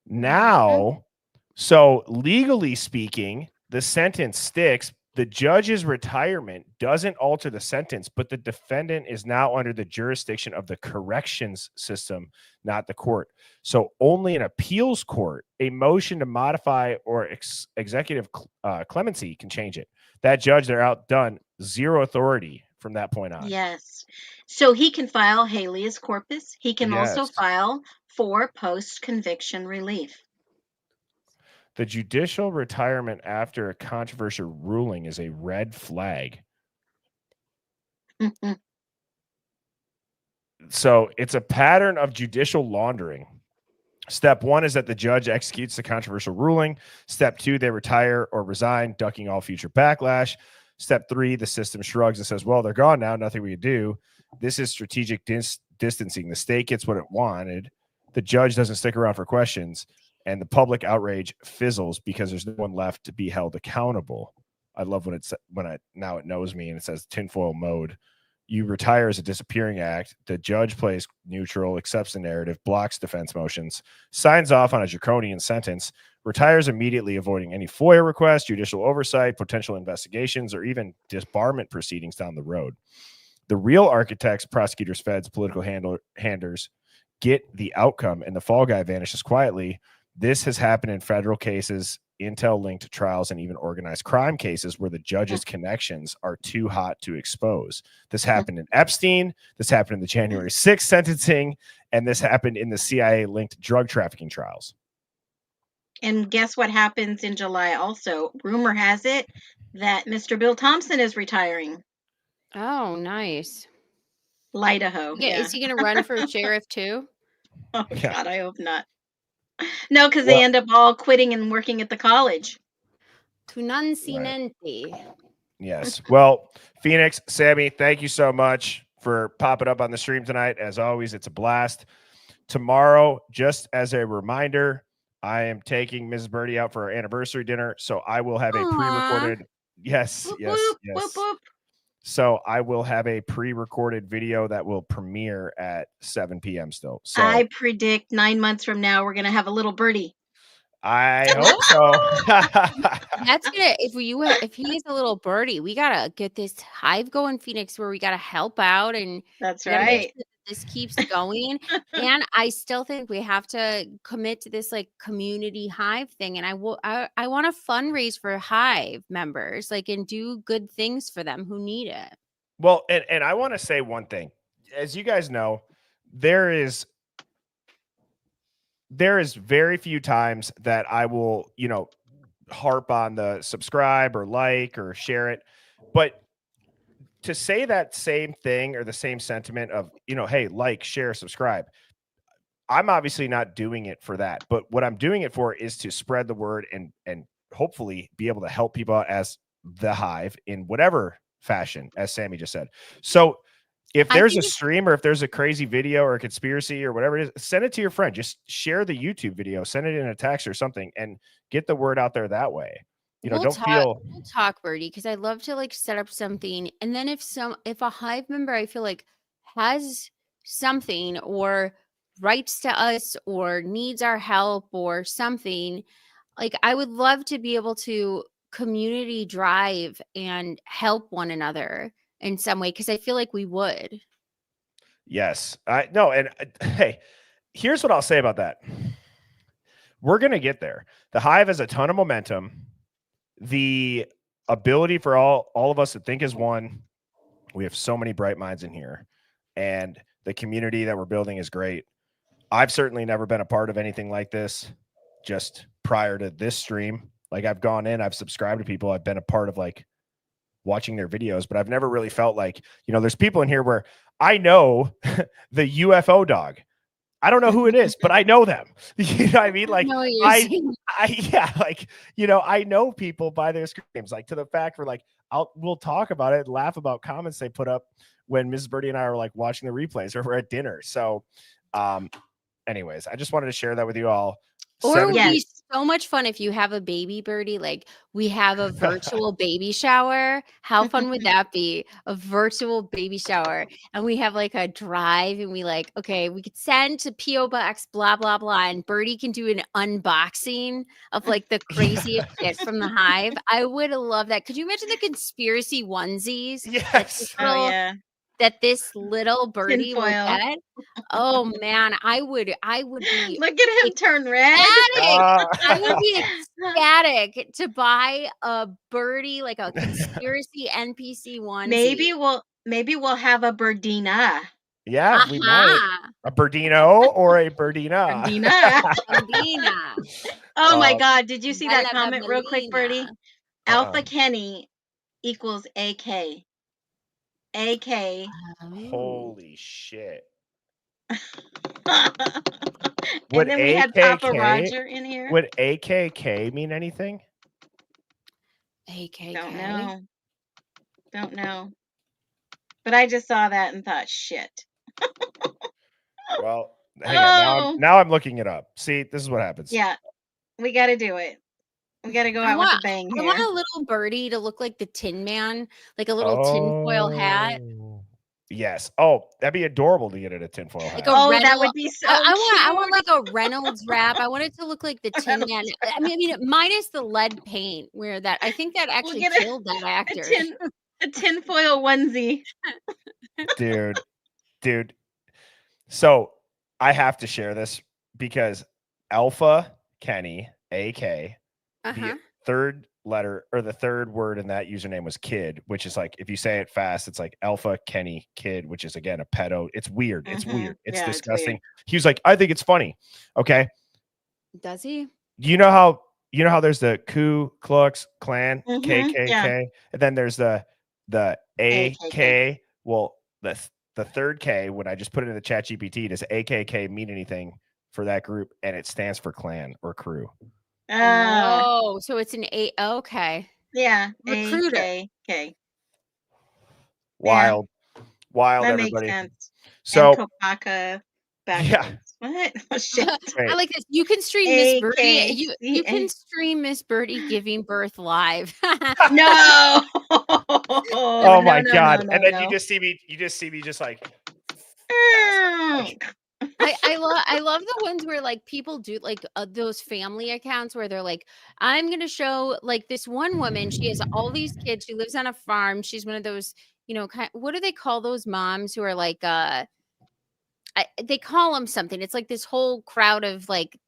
Now, so legally speaking, the sentence sticks. The judge's retirement doesn't alter the sentence, but the defendant is now under the jurisdiction of the corrections system, not the court. So only an appeals court, a motion to modify or executive clemency can change it. That judge, they're outdone, zero authority from that point on. Yes. So he can file habeas corpus. He can also Yes. file for post-conviction relief. The judicial retirement after a controversial ruling is a red flag. So it's a pattern of judicial laundering. Step 1 is that the judge executes the controversial ruling. Step 2, they retire or resign, ducking all future backlash. Step 3, the system shrugs and says, well, they're gone now, nothing we can do. This is strategic distancing. The state gets what it wanted. The judge doesn't stick around for questions. And the public outrage fizzles because there's no one left to be held accountable. I love when now it knows me and it says tinfoil mode. You retire as a disappearing act. The judge plays neutral, accepts the narrative, blocks defense motions, signs off on a draconian sentence, retires immediately, avoiding any FOIA requests, judicial oversight, potential investigations, or even disbarment proceedings down the road. The real architects, prosecutors, feds, political handlers get the outcome, and the fall guy vanishes quietly. This has happened in federal cases, intel-linked trials, and even organized crime cases where the judge's connections are too hot to expose. This happened in Epstein. This happened in the January 6th sentencing. And this happened in the CIA-linked drug trafficking trials. And guess what happens in July also? Rumor has it that Mr. Bill Thompson is retiring. Oh, nice. Idaho. Yeah, is he going to run for sheriff too? Oh, Yeah. God, I hope not. No, because they end up all quitting and working at the college. Tunancinente. Yes. Well, Phoenix, Sammy, thank you so much for popping up on the stream tonight. As always, it's a blast. Tomorrow, just as a reminder, I am taking Mrs. Birdie out for our anniversary dinner. So I will have a pre-recorded. Yes, Whoop, yes, whoop, yes. whoop, whoop. So I will have a pre-recorded video that will premiere at 7 p.m. still. So I predict 9 months from now we're gonna have a little birdie. I hope so. That's gonna if he is a little birdie, we gotta get this hive going, Phoenix, where we gotta help out and That's we gotta make right. sure that this keeps going. And I still think we have to commit to this like community hive thing. And I want to fundraise for hive members, like, and do good things for them who need it. Well, and I want to say one thing. As you guys know, there is very few times that I will, harp on the subscribe or like or share it. But to say that same thing or the same sentiment of, hey, like, share, subscribe, I'm obviously not doing it for that. But what I'm doing it for is to spread the word and hopefully be able to help people out as the Hive in whatever fashion, as Sammy just said. So if there's a stream or if there's a crazy video or a conspiracy or whatever it is, send it to your friend. Just share the YouTube video, send it in a text or something, and get the word out there that way. We'll talk, Birdie, because I'd love to like set up something. And then if a hive member I feel like has something or writes to us or needs our help or something, like I would love to be able to community drive and help one another in some way, because I feel like we would. Yes, I know. And hey, here's what I'll say about that. We're going to get there. The Hive has a ton of momentum. The ability for all of us to think as one. We have so many bright minds in here, and the community that we're building is great. I've certainly never been a part of anything like this just prior to this stream. Like I've gone in, I've subscribed to people, I've been a part of like watching their videos, but I've never really felt like, there's people in here where I know the UFO dog. I don't know who it is, but I know them. You know what I mean? Like know what you're saying. I know people by their screams, like to the fact where like we'll talk about it, laugh about comments they put up when Mrs. Birdie and I are like watching the replays or we're at dinner. So anyways, I just wanted to share that with you all. Or it would be Yes. so much fun if you have a baby, Birdie. Like we have a virtual baby shower. How fun would that be? A virtual baby shower. And we have like a drive and we like, okay, we could send to P.O. Box, blah, blah, blah. And Birdie can do an unboxing of like the craziest shit from the Hive. I would love that. Could you imagine the conspiracy onesies? Yes. Oh yeah. That this little birdie will Tinfoil. get? Oh man, I would be Look at him turn red. I would be ecstatic to buy a birdie, like a conspiracy NPC one. Maybe we'll have a Birdina. Yeah, we might. A Birdino or a Birdina. Birdina. Oh my God. Did you see that Bella comment real quick, Birdie? Babelina. Alpha Kenny equals AK. AK. Holy shit. And Would then we had Papa AKK Roger in here. Would AKK mean anything? AKK. Don't know. But I just saw that and thought, shit. Well, hang on. Now I'm looking it up. See, this is what happens. Yeah. We got to do it. We got to go out with a bang I here. want a little birdie to look like the Tin Man, like a little tinfoil hat. Yes. Oh, that'd be adorable to get it a tinfoil hat. Like that would be so I want like a Reynolds wrap. I want it to look like the Tin Man. I mean, minus the lead paint, where that I think that actually killed that actor. A tinfoil onesie. Dude. So I have to share this because Alpha Kenny, AK, the third letter or the third word in that username was kid, which is like, if you say it fast, it's like Alpha Kenny Kid, which is again a pedo. It's weird. It's weird. It's disgusting. He was like, I think it's funny. Okay. Does he? You know how there's the Ku Klux Klan, KKK, and then there's the AK. Well, the third K, when I just put it in the chat GPT, does AKK mean anything for that group? And it stands for clan or crew. Oh, so it's an A. Okay. Yeah. Recruiter. Okay. Wild. Wild, that everybody. Makes sense. So and Kopaka backwards. What? Oh, shit. I like this. You can stream Miss Birdie. You can stream Miss Birdie giving birth live. No. Oh my God. And then you just see me just like I love the ones where like people do like those family accounts where they're like, I'm gonna show like this one woman, she has all these kids, she lives on a farm, she's one of those, what do they call those moms who are like they call them something, it's like this whole crowd of like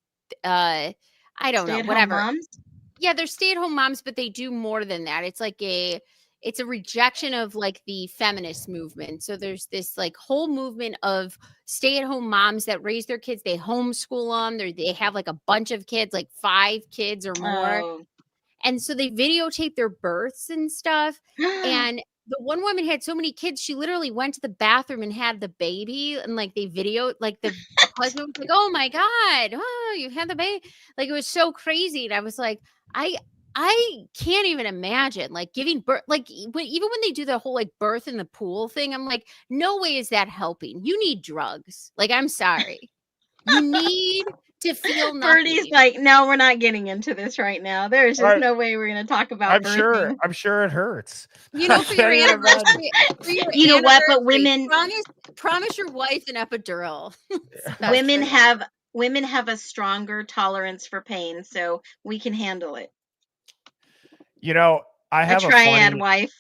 I don't know, whatever moms? Yeah, they're stay-at-home moms, but they do more than that. It's like it's a rejection of like the feminist movement. So there's this like whole movement of stay-at-home moms that raise their kids. They homeschool them. They have like a bunch of kids, like 5 kids or more. Oh. And so they videotape their births and stuff. And the one woman had so many kids, she literally went to the bathroom and had the baby. And like they videoed, like the husband was like, oh my God, oh, you had the baby. Like it was so crazy. And I was like, I can't even imagine like giving birth, like even when they do the whole like birth in the pool thing, I'm like, no way is that helping. You need drugs. Like, I'm sorry. You need to feel nothing. Birdie's like, no, we're not getting into this right now. There's just no way we're going to talk about birthing. I'm sure it hurts. For your anniversary. You know what? But women promise your wife an epidural. Women have a stronger tolerance for pain, so we can handle it. I have a triad wife.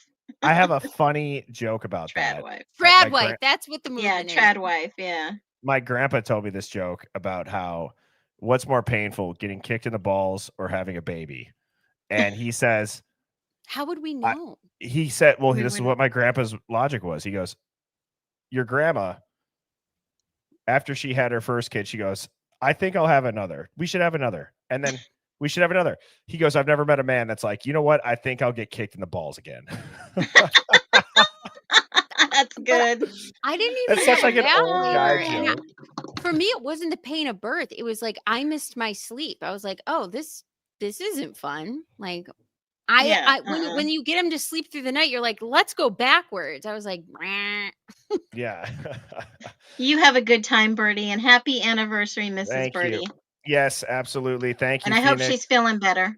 I have a funny joke about that. Trad wife. That's what the movie is. Yeah, trad wife. Yeah. My grandpa told me this joke about how what's more painful, getting kicked in the balls or having a baby? And he says, how would we know? He said, well, this is what my grandpa's logic was. He goes, your grandma, after she had her first kid, she goes, I think I'll have another. We should have another. And then We should have another. He goes, I've never met a man that's like, you know what? I think I'll get kicked in the balls again. That's good. I didn't even It's such know like an old that guy labor. And joke. for me, it wasn't the pain of birth. It was like I missed my sleep. I was like, oh, this isn't fun. Like Yeah, when you get him to sleep through the night, you're like, let's go backwards. I was like, "Meh." Yeah. You have a good time, Birdie, and happy anniversary, Mrs. Thank Birdie. you. Yes, absolutely. Thank you. And I hope Phoenix. she's feeling better.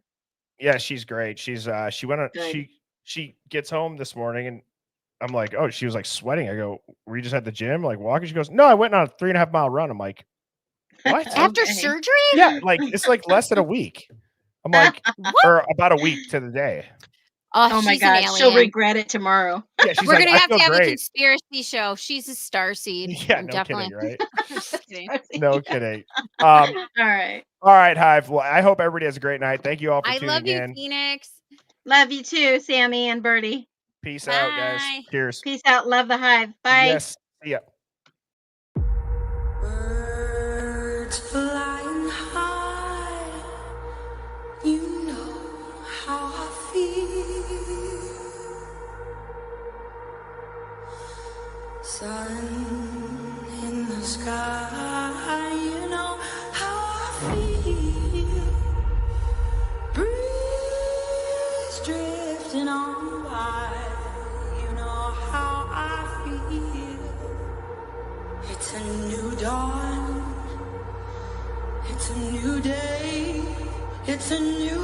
Yeah, she's great. She's she went on Good. she gets home this morning and I'm like, oh, she was like sweating. I go, were you just at the gym, like walking? She goes, no, I went on a 3.5 mile run. I'm like, what? After Okay. surgery? Yeah, like it's like less than a week. I'm like, What? or about a week to the day. Oh my she's an God, she'll alien. regret it tomorrow. Yeah, she's We're like, gonna I have feel to have a great. conspiracy show. She's a starseed. Yeah, I'm no definitely. kidding, right? I'm just kidding. No kidding. All right. All right, Hive. Well, I hope everybody has a great night. Thank you all for I tuning love you, in. Phoenix. Love you too, Sammy and Birdie. Peace out, guys. Bye. Cheers. Peace out. Love the Hive. Bye. Yes. See ya. Birds flying high, you know how I feel. Sun in the sky, you know how I feel. Breeze drifting on by, you know how I feel. It's a new dawn, it's a new day, it's a new